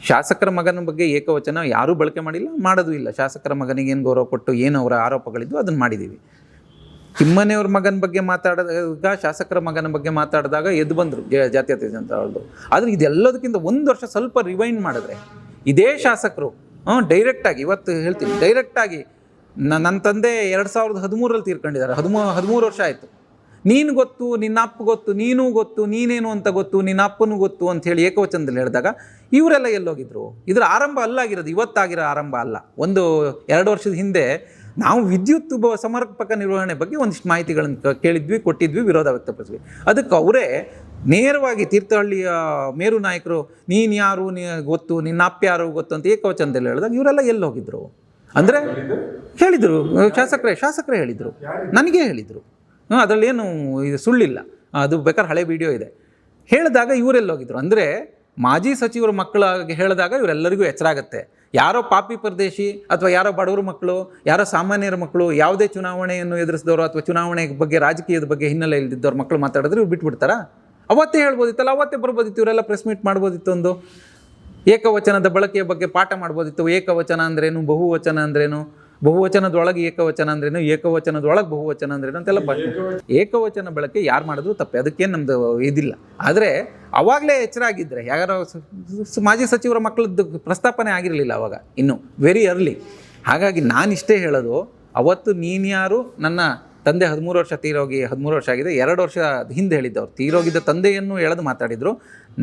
ಶಾಸಕರ ಮಗನ ಬಗ್ಗೆ ಏಕವಚನ ಯಾರೂ ಬಳಕೆ ಮಾಡಿಲ್ಲ, ಮಾಡೋದು ಇಲ್ಲ. ಶಾಸಕರ ಮಗನಿಗೆ ಏನು ಗೌರವ ಕೊಟ್ಟು ಏನು ಅವರ ಆರೋಪಗಳಿದ್ದು ಅದನ್ನು ಮಾಡಿದ್ದೀವಿ. ಕಿಮ್ಮನೆಯವ್ರ ಮಗನ ಬಗ್ಗೆ ಮಾತಾಡಿದಾಗ, ಶಾಸಕರ ಮಗನ ಬಗ್ಗೆ ಮಾತಾಡಿದಾಗ ಎದ್ದು ಬಂದರು ಜಾತ್ಯತೀತ ಜನತಾ ದಳದ್ದು. ಆದರೆ ಇದೆಲ್ಲದಕ್ಕಿಂತ ಒಂದು ವರ್ಷ ಸ್ವಲ್ಪ ರಿವೈಂಡ್ ಮಾಡಿದ್ರೆ ಇದೇ ಶಾಸಕರು ಡೈರೆಕ್ಟಾಗಿ, ಇವತ್ತು ಹೇಳ್ತೀನಿ ಡೈರೆಕ್ಟಾಗಿ, ನನ್ನ ತಂದೆ 2013 ತೀರ್ಕೊಂಡಿದ್ದಾರೆ, 13 ವರ್ಷ ಆಯಿತು. ನೀನು ಗೊತ್ತು, ನಿನ್ನ ಅಪ್ಪ ಗೊತ್ತು, ನೀನು ಗೊತ್ತು, ನೀನೇನು ಅಂತ ಗೊತ್ತು, ನಿನ್ನ ಅಪ್ಪನೂ ಗೊತ್ತು ಅಂಥೇಳಿ ಏಕವಚನದಲ್ಲಿ ಹೇಳಿದಾಗ ಇವರೆಲ್ಲ ಎಲ್ಲೋಗಿದ್ರು? ಇದರ ಆರಂಭ ಅಲ್ಲಾಗಿರೋದು, ಇವತ್ತಾಗಿರೋ ಆರಂಭ ಅಲ್ಲ. 1-2 ವರ್ಷದ ಹಿಂದೆ ನಾವು ವಿದ್ಯುತ್ ಸಮರ್ಪಕ ನಿರ್ವಹಣೆ ಬಗ್ಗೆ ಒಂದಿಷ್ಟು ಮಾಹಿತಿಗಳನ್ನು ಕೇಳಿದ್ವಿ, ಕೊಟ್ಟಿದ್ವಿ, ವಿರೋಧ ವ್ಯಕ್ತಪಡಿಸಿದ್ವಿ. ಅದಕ್ಕೆ ಅವರೇ ನೇರವಾಗಿ ತೀರ್ಥಹಳ್ಳಿಯ ಮೇರು ನಾಯಕರು, ನೀನು ಯಾರು ಗೊತ್ತು, ನಿನ್ನ ಅಪ್ಪ ಯಾರು ಗೊತ್ತು ಅಂತ ಏಕವಚನದಲ್ಲಿ ಹೇಳಿದಾಗ ಇವರೆಲ್ಲ ಎಲ್ಲೋಗಿದ್ರು ಅಂದರೆ ಹೇಳಿದರು. ಶಾಸಕರೇ ಹೇಳಿದರು, ನನಗೇ ಹೇಳಿದರು. ಅದರಲ್ಲೇನು ಇದು ಸುಳ್ಳಿಲ್ಲ, ಅದು ಬೇಕಾದ್ರೆ ಹಳೆ ವಿಡಿಯೋ ಇದೆ. ಹೇಳಿದಾಗ ಇವರೆಲ್ಲೋಗಿದ್ರು ಅಂದರೆ ಮಾಜಿ ಸಚಿವರ ಮಕ್ಕಳಾಗಿ ಹೇಳಿದಾಗ ಇವರೆಲ್ಲರಿಗೂ ಎಚ್ಚರ ಆಗುತ್ತೆ. ಯಾರೋ ಪಾಪಿ ಪರದೇಶಿ ಅಥವಾ ಯಾರೋ ಬಡವರ ಮಕ್ಕಳು, ಯಾರೋ ಸಾಮಾನ್ಯರ ಮಕ್ಕಳು, ಯಾವುದೇ ಚುನಾವಣೆಯನ್ನು ಎದುರಿಸಿದವರು ಅಥವಾ ಚುನಾವಣೆ ಬಗ್ಗೆ, ರಾಜಕೀಯದ ಬಗ್ಗೆ ಹಿನ್ನೆಲೆ ಇಲ್ದಿದ್ದವ್ರ ಮಕ್ಕಳು ಮಾತಾಡಿದ್ರೆ ಇವ್ರು ಬಿಟ್ಬಿಡ್ತಾರಾ? ಅವತ್ತೇ ಹೇಳ್ಬೋದಿತ್ತಲ್ಲ, ಅವತ್ತೇ ಬರ್ಬೋದಿತ್ತು, ಇವರೆಲ್ಲ ಪ್ರೆಸ್ ಮೀಟ್ ಮಾಡ್ಬೋದಿತ್ತು. ಒಂದು ಏಕವಚನದ ಬಳಕೆಯ ಬಗ್ಗೆ ಪಾಠ ಮಾಡ್ಬೋದಿತ್ತು. ಏಕವಚನ ಅಂದ್ರೇನು, ಬಹುವಚನ ಅಂದ್ರೇನು, ಬಹುವಚನದೊಳಗೆ ಏಕವಚನ ಅಂದ್ರೇನು, ಏಕವಚನದೊಳಗೆ ಬಹುವಚನ ಅಂದ್ರೇನು ಅಂತೆಲ್ಲ ಏಕವಚನ ಬಳಕೆ ಯಾರು ಮಾಡಿದ್ರು ತಪ್ಪೆ, ಅದಕ್ಕೇನು ನಮ್ಮದು ಇದಿಲ್ಲ. ಆದರೆ ಅವಾಗಲೇ ಎಚ್ಚರ ಆಗಿದ್ದರೆ, ಯಾರೋ ಮಾಜಿ ಸಚಿವರ ಮಕ್ಕಳದ್ದು ಪ್ರಸ್ತಾಪನೆ ಆಗಿರಲಿಲ್ಲ ಅವಾಗ, ಇನ್ನೂ ವೆರಿ ಅರ್ಲಿ. ಹಾಗಾಗಿ ನಾನಿಷ್ಟೇ ಹೇಳೋದು, ಅವತ್ತು ನೀನು ಯಾರು, ನನ್ನ ತಂದೆ 13 ವರ್ಷ ತೀರೋಗಿ 13 ವರ್ಷ ಆಗಿದೆ, 2 ವರ್ಷ ಹಿಂದೆ ಹೇಳಿದ್ದವ್ರು, ತೀರೋಗಿದ್ದ ತಂದೆಯನ್ನು ಎಳೆದು ಮಾತಾಡಿದರು.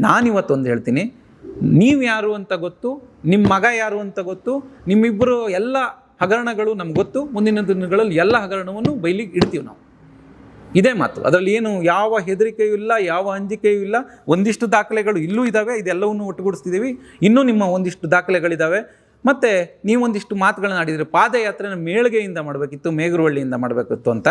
ನಾನಿವತ್ತೊಂದು ಹೇಳ್ತೀನಿ, ನೀವು ಯಾರು ಅಂತ ಗೊತ್ತು, ನಿಮ್ಮ ಮಗ ಯಾರು ಅಂತ ಗೊತ್ತು, ನಿಮ್ಮಿಬ್ಬರು ಎಲ್ಲ ಹಗರಣಗಳು ನಮ್ಗೆ ಗೊತ್ತು. ಮುಂದಿನ ದಿನಗಳಲ್ಲಿ ಎಲ್ಲ ಹಗರಣವನ್ನು ಬಯಲಿಗೆ ಇಡ್ತೀವಿ ನಾವು, ಇದೇ ಮಾತು. ಅದರಲ್ಲಿ ಏನು ಯಾವ ಹೆದರಿಕೆಯೂ ಇಲ್ಲ, ಯಾವ ಅಂಜಿಕೆಯೂ ಇಲ್ಲ. ಒಂದಿಷ್ಟು ದಾಖಲೆಗಳು ಇಲ್ಲೂ ಇದ್ದಾವೆ, ಇದೆಲ್ಲವನ್ನು ಒಟ್ಟುಗೂಡಿಸ್ತಿದ್ದೀವಿ. ಇನ್ನೂ ನಿಮ್ಮ ಒಂದಿಷ್ಟು ದಾಖಲೆಗಳಿದ್ದಾವೆ. ಮತ್ತು ನೀವೊಂದಿಷ್ಟು ಮಾತುಗಳನ್ನ ಆಡಿದರೆ ಪಾದಯಾತ್ರೆನ ಮೇಳ್ಗೆಯಿಂದ ಮಾಡಬೇಕಿತ್ತು, ಮೇಗರವಳ್ಳಿಯಿಂದ ಮಾಡಬೇಕಿತ್ತು ಅಂತ.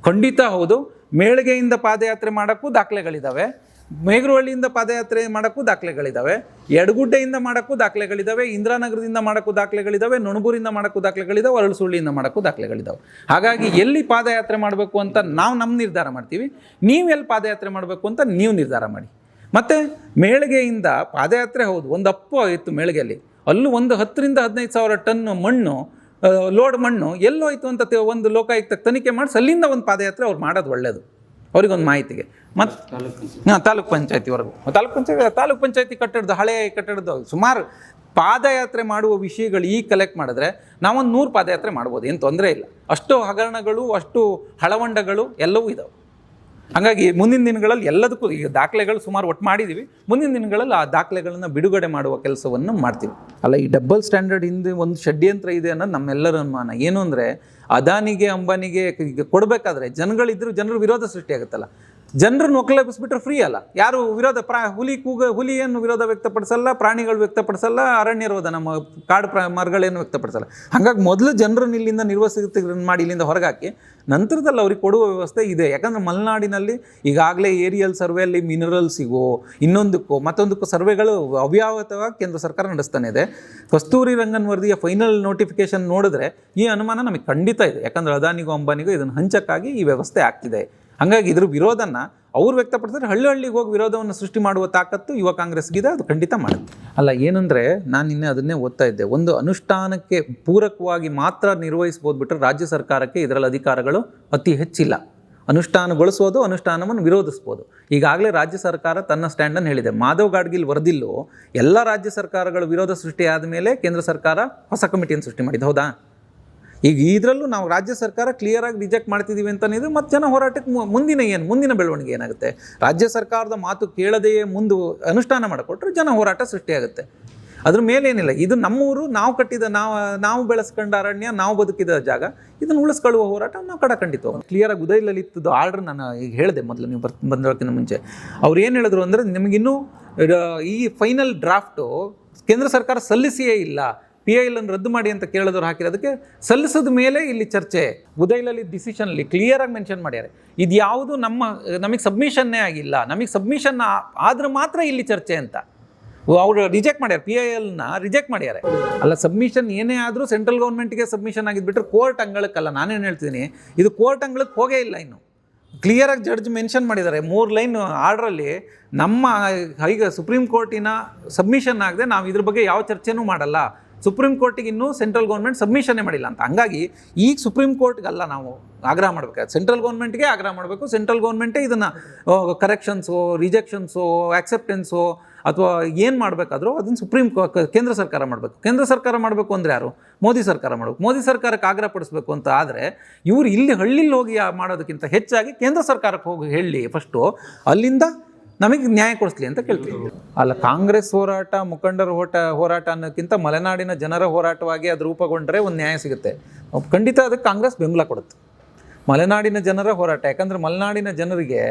ಖಂಡಿತ ಹೌದು, ಮೇಳ್ಗೆಯಿಂದ ಪಾದಯಾತ್ರೆ ಮಾಡೋಕ್ಕೂ ದಾಖಲೆಗಳಿದ್ದಾವೆ, ಮೇಗರವಳ್ಳಿಯಿಂದ ಪಾದಯಾತ್ರೆ ಮಾಡೋಕ್ಕೂ ದಾಖಲೆಗಳಿದ್ದಾವೆ, ಎಡಗುಡ್ಡೆಯಿಂದ ಮಾಡೋಕ್ಕೂ ದಾಖಲೆಗಳಿದ್ದಾವೆ, ಇಂದಿರಾನಗರದಿಂದ ಮಾಡೋಕ್ಕೂ ದಾಖಲೆಗಳಿದ್ದಾವೆ, ನೊಣಬೂರಿಂದ ಮಾಡೋಕ್ಕೂ ದಾಖಲೆಗಳಿದ್ದಾವೆ, ಅರಳುಸುಳ್ಳಿಯಿಂದ ಮಾಡೋಕ್ಕೂ ದಾಖಲೆಗಳಿದ್ದಾವೆ. ಹಾಗಾಗಿ ಎಲ್ಲಿ ಪಾದಯಾತ್ರೆ ಮಾಡಬೇಕು ಅಂತ ನಾವು ನಮ್ಮ ನಿರ್ಧಾರ ಮಾಡ್ತೀವಿ, ನೀವು ಎಲ್ಲಿ ಪಾದಯಾತ್ರೆ ಮಾಡಬೇಕು ಅಂತ ನೀವು ನಿರ್ಧಾರ ಮಾಡಿ. ಮತ್ತು ಮೇಳಿಗೆಯಿಂದ ಪಾದಯಾತ್ರೆ ಹೌದು, ಒಂದು ಅಪ್ಪು ಇತ್ತು ಮೇಳಿಗೆಯಲ್ಲಿ, ಅಲ್ಲೂ ಒಂದು 10,000-15,000 ಟನ್ ಮಣ್ಣು, ಲೋಡ್ ಮಣ್ಣು ಎಲ್ಲೋಯ್ತು ಅಂತ ಒಂದು ಲೋಕಾಯುಕ್ತ ತನಿಖೆ ಮಾಡಿಸಿ ಅಲ್ಲಿಂದ ಒಂದು ಪಾದಯಾತ್ರೆ ಅವ್ರು ಮಾಡೋದು ಒಳ್ಳೆಯದು, ಅವರಿಗೊಂದು ಮಾಹಿತಿಗೆ. ಮತ್ತು ತಾಲೂಕ್ ಪಂಚಾಯತಿವರೆಗೂ, ತಾಲೂಕ್ ಪಂಚಾಯತಿ ಕಟ್ಟಡದ ಹಳೆಯ ಕಟ್ಟಡದ ಸುಮಾರು ಪಾದಯಾತ್ರೆ ಮಾಡುವ ವಿಷಯಗಳು ಈಗ ಕಲೆಕ್ಟ್ ಮಾಡಿದ್ರೆ ನಾವೊಂದು 100 ಪಾದಯಾತ್ರೆ ಮಾಡ್ಬೋದು, ಏನು ತೊಂದರೆ ಇಲ್ಲ. ಅಷ್ಟು ಹಗರಣಗಳು, ಅಷ್ಟು ಹಳವಂಡಗಳು ಎಲ್ಲವೂ ಇದ್ದಾವೆ. ಹಾಗಾಗಿ ಮುಂದಿನ ದಿನಗಳಲ್ಲಿ ಎಲ್ಲದಕ್ಕೂ ಈಗ ದಾಖಲೆಗಳು ಸುಮಾರು ಒಟ್ಟು ಮಾಡಿದ್ದೀವಿ. ಮುಂದಿನ ದಿನಗಳಲ್ಲಿ ಆ ದಾಖಲೆಗಳನ್ನು ಬಿಡುಗಡೆ ಮಾಡುವ ಕೆಲಸವನ್ನು ಮಾಡ್ತೀವಿ. ಅಲ್ಲ, ಈ ಡಬಲ್ ಸ್ಟ್ಯಾಂಡರ್ಡ್ ಹಿಂದೆ ಒಂದು ಷಡ್ಯಂತ್ರ ಇದೆ ಅನ್ನೋದು ನಮ್ಮೆಲ್ಲರ ಅನುಮಾನ. ಏನು ಅಂದರೆ, ಅದಾನಿಗೆ ಅಂಬಾನಿಗೆ ಈಗ ಕೊಡಬೇಕಾದ್ರೆ ಜನಗಳಿದ್ದರೂ ಜನರು ವಿರೋಧ ಸೃಷ್ಟಿಯಾಗುತ್ತಲ್ಲ. ಜನರನ್ನು ಒಕ್ಕಲೆಬ್ಬಿಸ್ಬಿಟ್ರೆ ಫ್ರೀ ಅಲ್ಲ, ಯಾರು ವಿರೋಧ ಹುಲಿಯನ್ನು ವಿರೋಧ ವ್ಯಕ್ತಪಡಿಸಲ್ಲ, ಪ್ರಾಣಿಗಳು ವ್ಯಕ್ತಪಡಿಸಲ್ಲ, ಅರಣ್ಯರೋಧ ನಮ್ಮ ಕಾಡು ಮರಗಳೇನು ವ್ಯಕ್ತಪಡಿಸಲ್ಲ. ಹಾಗಾಗಿ ಮೊದಲು ಜನರನ್ನು ಇಲ್ಲಿಂದ ನಿರ್ವಸಿತ ಮಾಡಿ ಇಲ್ಲಿಂದ ಹೊರಗಾಕಿ ನಂತರದಲ್ಲಿ ಅವ್ರಿಗೆ ಕೊಡುವ ವ್ಯವಸ್ಥೆ ಇದೆ. ಯಾಕಂದರೆ ಮಲೆನಾಡಿನಲ್ಲಿ ಈಗಾಗಲೇ ಏರಿಯಲ್ ಸರ್ವೆಯಲ್ಲಿ ಮಿನರಲ್ಸಿಗೋ ಇನ್ನೊಂದಕ್ಕೋ ಮತ್ತೊಂದಕ್ಕೂ ಸರ್ವೆಗಳು ಅವ್ಯಾಹತವಾಗಿ ಕೇಂದ್ರ ಸರ್ಕಾರ ನಡೆಸ್ತಾನೆ ಇದೆ. ಕಸ್ತೂರಿ ರಂಗನ್ ವರದಿಯ ಫೈನಲ್ ನೋಟಿಫಿಕೇಶನ್ ನೋಡಿದ್ರೆ ಈ ಅನುಮಾನ ನಮಗೆ ಖಂಡಿತ ಇದೆ. ಯಾಕಂದರೆ ಅದಾನಿಗೂ ಅಂಬಾನಿಗೂ ಇದನ್ನು ಹಂಚಕ್ಕಾಗಿ ಈ ವ್ಯವಸ್ಥೆ ಆಗ್ತಿದೆ. ಹಾಗಾಗಿ ಇದ್ರ ವಿರೋಧನ ಅವ್ರು ವ್ಯಕ್ತಪಡಿಸಿದ್ರೆ ಹಳ್ಳಿಗೆ ಹೋಗಿ ವಿರೋಧವನ್ನು ಸೃಷ್ಟಿ ಮಾಡುವ ತಾಕತ್ತು ಯುವ ಕಾಂಗ್ರೆಸ್ಗಿದೆ, ಅದು ಖಂಡಿತ ಮಾಡುತ್ತೆ. ಅಲ್ಲ, ಏನಂದರೆ ನಾನು ನಿನ್ನೆ ಅದನ್ನೇ ಓದ್ತಾ ಇದ್ದೆ, ಒಂದು ಅನುಷ್ಠಾನಕ್ಕೆ ಪೂರಕವಾಗಿ ಮಾತ್ರ ನಿರ್ವಹಿಸ್ಬೋದು ಬಿಟ್ಟರೆ ರಾಜ್ಯ ಸರ್ಕಾರಕ್ಕೆ ಇದರಲ್ಲಿ ಅಧಿಕಾರಗಳು ಅತಿ ಹೆಚ್ಚಿಲ್ಲ. ಅನುಷ್ಠಾನಗೊಳಿಸೋದು, ಅನುಷ್ಠಾನವನ್ನು ವಿರೋಧಿಸ್ಬೋದು. ಈಗಾಗಲೇ ರಾಜ್ಯ ಸರ್ಕಾರ ತನ್ನ ಸ್ಟ್ಯಾಂಡನ್ನು ಹೇಳಿದೆ. ಮಾಧವ್ ಗಾಡ್ಗಿಲ್ ವರದಿಲ್ಲೂ ಎಲ್ಲ ರಾಜ್ಯ ಸರ್ಕಾರಗಳ ವಿರೋಧ ಸೃಷ್ಟಿ ಆದಮೇಲೆ ಕೇಂದ್ರ ಸರ್ಕಾರ ಹೊಸ ಕಮಿಟಿಯನ್ನು ಸೃಷ್ಟಿ ಮಾಡಿದ್ದು, ಹೌದಾ? ಈಗ ಇದರಲ್ಲೂ ನಾವು ರಾಜ್ಯ ಸರ್ಕಾರ ಕ್ಲಿಯರಾಗಿ ರಿಜೆಕ್ಟ್ ಮಾಡ್ತಿದ್ದೀವಿ ಅಂತನಿದ್ರೆ ಮತ್ತು ಜನ ಹೋರಾಟಕ್ಕೆ ಮುಂದಿನ ಬೆಳವಣಿಗೆ ಏನಾಗುತ್ತೆ? ರಾಜ್ಯ ಸರ್ಕಾರದ ಮಾತು ಕೇಳದೆಯೇ ಅನುಷ್ಠಾನ ಮಾಡಿಕೊಟ್ರೆ ಜನ ಹೋರಾಟ ಸೃಷ್ಟಿಯಾಗುತ್ತೆ. ಅದ್ರ ಮೇಲೇನಿಲ್ಲ. ಇದು ನಮ್ಮೂರು, ನಾವು ಕಟ್ಟಿದ ನಾವು ಬೆಳೆಸ್ಕೊಂಡ ಅರಣ್ಯ, ನಾವು ಬದುಕಿದ ಜಾಗ, ಇದನ್ನು ಉಳಿಸ್ಕೊಳ್ಳುವ ಹೋರಾಟ ನಾವು ಖಂಡಿತವಾಗಿ ಕ್ಲಿಯರಾಗಿ ಉದಯ ಲಲಿತದ್ದು ಆರ್ಡ್ರ್ ನಾನು ಈಗ ಹೇಳಿದೆ ಮೊದಲು, ನೀವು ಬಂದೋಕ್ಕಿಂತ ಮುಂಚೆ ಅವ್ರು ಏನು ಹೇಳಿದ್ರು ಅಂದರೆ, ನಿಮಗಿನ್ನೂ ಈ ಫೈನಲ್ ಡ್ರಾಫ್ಟು ಕೇಂದ್ರ ಸರ್ಕಾರ ಸಲ್ಲಿಸಿಯೇ ಇಲ್ಲ, PIL ಅನ್ನು ರದ್ದು ಮಾಡಿ ಅಂತ ಕೇಳಿದವ್ರು ಹಾಕಿರೋದಕ್ಕೆ ಸಲ್ಲಿಸಿದ ಮೇಲೆ ಇಲ್ಲಿ ಚರ್ಚೆ. ಉದಯ ಲಲಿತ್ ಡಿಸಿಷನಲ್ಲಿ ಕ್ಲಿಯರಾಗಿ ಮೆನ್ಷನ್ ಮಾಡ್ಯಾರೆ, ಇದು ಯಾವುದು ನಮಗೆ ಸಬ್ಮಿಷನ್ನೇ ಆಗಿಲ್ಲ, ನಮಗೆ ಸಬ್ಮಿಷನ್ ಆದ್ರೆ ಮಾತ್ರ ಇಲ್ಲಿ ಚರ್ಚೆ ಅಂತ ಅವರು ರಿಜೆಕ್ಟ್ ಮಾಡ್ಯಾರ. PILನ ರಿಜೆಕ್ಟ್ ಮಾಡ್ಯಾರೆ. ಅಲ್ಲ, ಸಬ್ಮಿಷನ್ ಏನೇ ಆದರೂ ಸೆಂಟ್ರಲ್ ಗೌರ್ಮೆಂಟ್ಗೆ ಸಬ್ಮಿಷನ್ ಆಗಿದ್ಬಿಟ್ರೆ ಕೋರ್ಟ್ ಅಂಗಳಕ್ಕಲ್ಲ. ನಾನೇನು ಹೇಳ್ತೀನಿ, ಇದು ಕೋರ್ಟ್ ಅಂಗಳಕ್ಕೆ ಹೋಗೇ ಇಲ್ಲ. ಇನ್ನು ಕ್ಲಿಯರಾಗಿ ಜಡ್ಜ್ ಮೆನ್ಷನ್ ಮಾಡಿದ್ದಾರೆ 3 ಲೈನ್ ಆರ್ಡ್ರಲ್ಲಿ, ನಮ್ಮ ಈಗ ಸುಪ್ರೀಂ ಕೋರ್ಟಿನ ಸಬ್ಮಿಷನ್ ಆಗದೆ ನಾವು ಇದ್ರ ಬಗ್ಗೆ ಯಾವ ಚರ್ಚೆನೂ ಮಾಡಲ್ಲ, ಸುಪ್ರೀಂ ಕೋರ್ಟಿಗೆ ಇನ್ನೂ ಸೆಂಟ್ರಲ್ ಗೌರ್ಮೆಂಟ್ ಸಬ್ಮಿಷನ್ನೇ ಮಾಡಿಲ್ಲ ಅಂತ. ಹಂಗಾಗಿ ಈಗ ಸುಪ್ರೀಂ ಕೋರ್ಟ್ಗಲ್ಲ ನಾವು ಆಗ್ರಹ ಮಾಡಬೇಕಾದ್ರೆ, ಸೆಂಟ್ರಲ್ ಗೌರ್ಮೆಂಟ್ಗೆ ಆಗ್ರಹ ಮಾಡಬೇಕು. ಸೆಂಟ್ರಲ್ ಗೌರ್ಮೆಂಟೇ ಇದನ್ನು ಕರೆಕ್ಷನ್ಸು, ರಿಜೆಕ್ಷನ್ಸು, ಆಕ್ಸೆಪ್ಟೆನ್ಸು ಅಥವಾ ಏನು ಮಾಡಬೇಕಾದ್ರೂ ಅದನ್ನು ಕೇಂದ್ರ ಸರ್ಕಾರ ಮಾಡಬೇಕು. ಕೇಂದ್ರ ಸರ್ಕಾರ ಮಾಡಬೇಕು ಅಂದರೆ ಯಾರು? ಮೋದಿ ಸರ್ಕಾರ ಮಾಡಬೇಕು. ಮೋದಿ ಸರ್ಕಾರಕ್ಕೆ ಆಗ್ರಹ ಪಡಿಸ್ಬೇಕು ಅಂತ ಆದರೆ ಇವರು ಇಲ್ಲಿ ಹಳ್ಳಿಲಿ ಹೋಗಿ ಮಾಡೋದಕ್ಕಿಂತ ಹೆಚ್ಚಾಗಿ ಕೇಂದ್ರ ಸರ್ಕಾರಕ್ಕೆ ಹೋಗಿ ಹೇಳಿ ಫಸ್ಟು, ಅಲ್ಲಿಂದ ನಮಗೆ ನ್ಯಾಯ ಕೊಡಿಸ್ಲಿ ಅಂತ ಕೇಳ್ತೀವಿ. ಅಲ್ಲ, ಕಾಂಗ್ರೆಸ್ ಹೋರಾಟ, ಮುಖಂಡರ ಹೋರಾಟ ಅನ್ನೋಕ್ಕಿಂತ ಮಲೆನಾಡಿನ ಜನರ ಹೋರಾಟವಾಗಿ ಅದು ರೂಪುಗೊಂಡ್ರೆ ಒಂದು ನ್ಯಾಯ ಸಿಗುತ್ತೆ. ಖಂಡಿತ ಅದಕ್ಕೆ ಕಾಂಗ್ರೆಸ್ ಬೆಂಬಲ ಕೊಡುತ್ತೆ. ಮಲೆನಾಡಿನ ಜನರ ಹೋರಾಟ, ಯಾಕಂದರೆ ಮಲೆನಾಡಿನ ಜನರಿಗೆ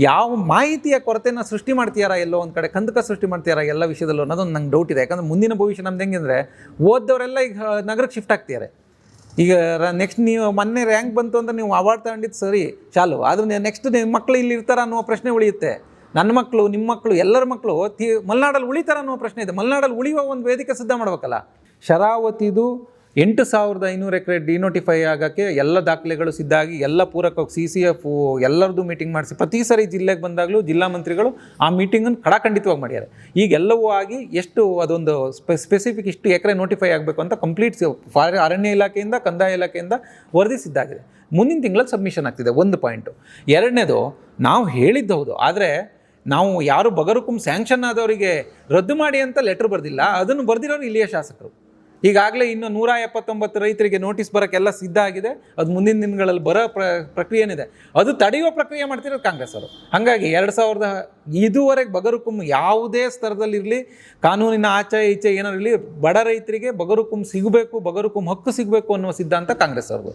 ಯಾವ ಮಾಹಿತಿಯ ಕೊರತೆನ ಸೃಷ್ಟಿ ಮಾಡ್ತೀಯಾರಾ, ಎಲ್ಲೋ ಒಂದು ಕಡೆ ಕಂದಕ ಸೃಷ್ಟಿ ಮಾಡ್ತೀಯಾರಾ ಎಲ್ಲ ವಿಷಯದಲ್ಲೂ ಅನ್ನೋದೊಂದು ನಂಗೆ ಡೌಟ್ ಇದೆ. ಯಾಕಂದರೆ ಮುಂದಿನ ಭವಿಷ್ಯ ನಮ್ದು ಹೆಂಗೆ ಅಂದರೆ, ಓದ್ದವರೆಲ್ಲ ಈಗ ನಗರಕ್ಕೆ ಶಿಫ್ಟ್ ಆಗ್ತಿದ್ದಾರೆ. ಈಗ ನೆಕ್ಸ್ಟ್ ನೀವು ಮೊನ್ನೆ ರ್ಯಾಂಕ್ ಬಂತು ಅಂತ ನೀವು ಅವಾರ್ಡ್ ತಗೊಂಡಿದ್ದು ಸರಿ ಚಾಲು, ಆದರೆ ನೆಕ್ಸ್ಟ್ ನಿಮ್ಮ ಮಕ್ಕಳು ಇಲ್ಲಿ ಇರ್ತಾರ ಅನ್ನೋ ಪ್ರಶ್ನೆ ಉಳಿಯುತ್ತೆ. ನನ್ನ ಮಕ್ಕಳು, ನಿಮ್ಮ ಮಕ್ಕಳು, ಎಲ್ಲರ ಮಕ್ಕಳು ಮಲೆನಾಡಲ್ಲಿ ಉಳಿತಾರ ಅನ್ನೋ ಪ್ರಶ್ನೆ ಇದೆ. ಮಲೆನಾಡಲ್ಲಿ ಉಳಿಯುವ ಒಂದು ವೇದಿಕೆ ಸಿದ್ಧ ಮಾಡಬೇಕಲ್ಲ. ಶರಾವತಿದು 8,500 ಎಕರೆ ಡಿನೋಟಿಫೈ ಆಗೋಕ್ಕೆ ಎಲ್ಲ ದಾಖಲೆಗಳು ಸಿದ್ಧ ಆಗಿ, ಎಲ್ಲ ಪೂರಕವಾಗಿ CCF ಎಲ್ಲರದ್ದು ಮೀಟಿಂಗ್ ಮಾಡಿಸಿ, ಪ್ರತಿ ಸರಿ ಜಿಲ್ಲೆಗೆ ಬಂದಾಗಲೂ ಜಿಲ್ಲಾ ಮಂತ್ರಿಗಳು ಆ ಮೀಟಿಂಗನ್ನು ಖಂಡಿತವಾಗಿ ಮಾಡ್ಯಾರೆ. ಈಗ ಎಲ್ಲವೂ ಆಗಿ ಎಷ್ಟು ಅದೊಂದು ಸ್ಪೆಸಿಫಿಕ್ ಇಷ್ಟು ಎಕರೆ ನೋಟಿಫೈ ಆಗಬೇಕು ಅಂತ ಕಂಪ್ಲೀಟ್ ಅರಣ್ಯ ಇಲಾಖೆಯಿಂದ, ಕಂದಾಯ ಇಲಾಖೆಯಿಂದ ವರದಿ ಸಿದ್ಧಾಗಿದೆ. ಮುಂದಿನ ತಿಂಗಳಲ್ಲಿ ಸಬ್ಮಿಷನ್ ಆಗ್ತಿದೆ. ಒಂದು ಪಾಯಿಂಟು. ಎರಡನೇದು, ನಾವು ಹೇಳಿದ್ದು ಹೌದು, ಆದರೆ ನಾವು ಯಾರು ಬಗರುಕುಂ ಸ್ಯಾಂಕ್ಷನ್ ಆದವರಿಗೆ ರದ್ದು ಮಾಡಿ ಅಂತ ಲೆಟ್ರ್ ಬರೆದಿಲ್ಲ. ಅದನ್ನು ಬರೆದಿರೋರು ಇಲ್ಲಿಯ ಶಾಸಕರು. ಈಗಾಗಲೇ ಇನ್ನು 179 ರೈತರಿಗೆ ನೋಟಿಸ್ ಬರೋಕ್ಕೆಲ್ಲ ಸಿದ್ಧ ಆಗಿದೆ. ಅದು ಮುಂದಿನ ದಿನಗಳಲ್ಲಿ ಬರೋ ಪ್ರಕ್ರಿಯೆ ಏನಿದೆ ಅದು ತಡೆಯುವ ಪ್ರಕ್ರಿಯೆ ಮಾಡ್ತಿರೋದು ಕಾಂಗ್ರೆಸ್ ಅವರು. ಹಾಗಾಗಿ 2000 ಇದುವರೆಗೆ ಬಗರುಕುಂ ಯಾವುದೇ ಸ್ತರದಲ್ಲಿರಲಿ, ಕಾನೂನಿನ ಆಚೆ ಈಚೆ ಏನಾರು ಇರಲಿ, ಬಡ ರೈತರಿಗೆ ಬಗರುಕುಂ ಸಿಗಬೇಕು, ಬಗರುಕುಂ ಹಕ್ಕು ಸಿಗಬೇಕು ಅನ್ನುವ ಸಿದ್ಧಾಂತ ಕಾಂಗ್ರೆಸ್ ಅವ್ರದ್ದು.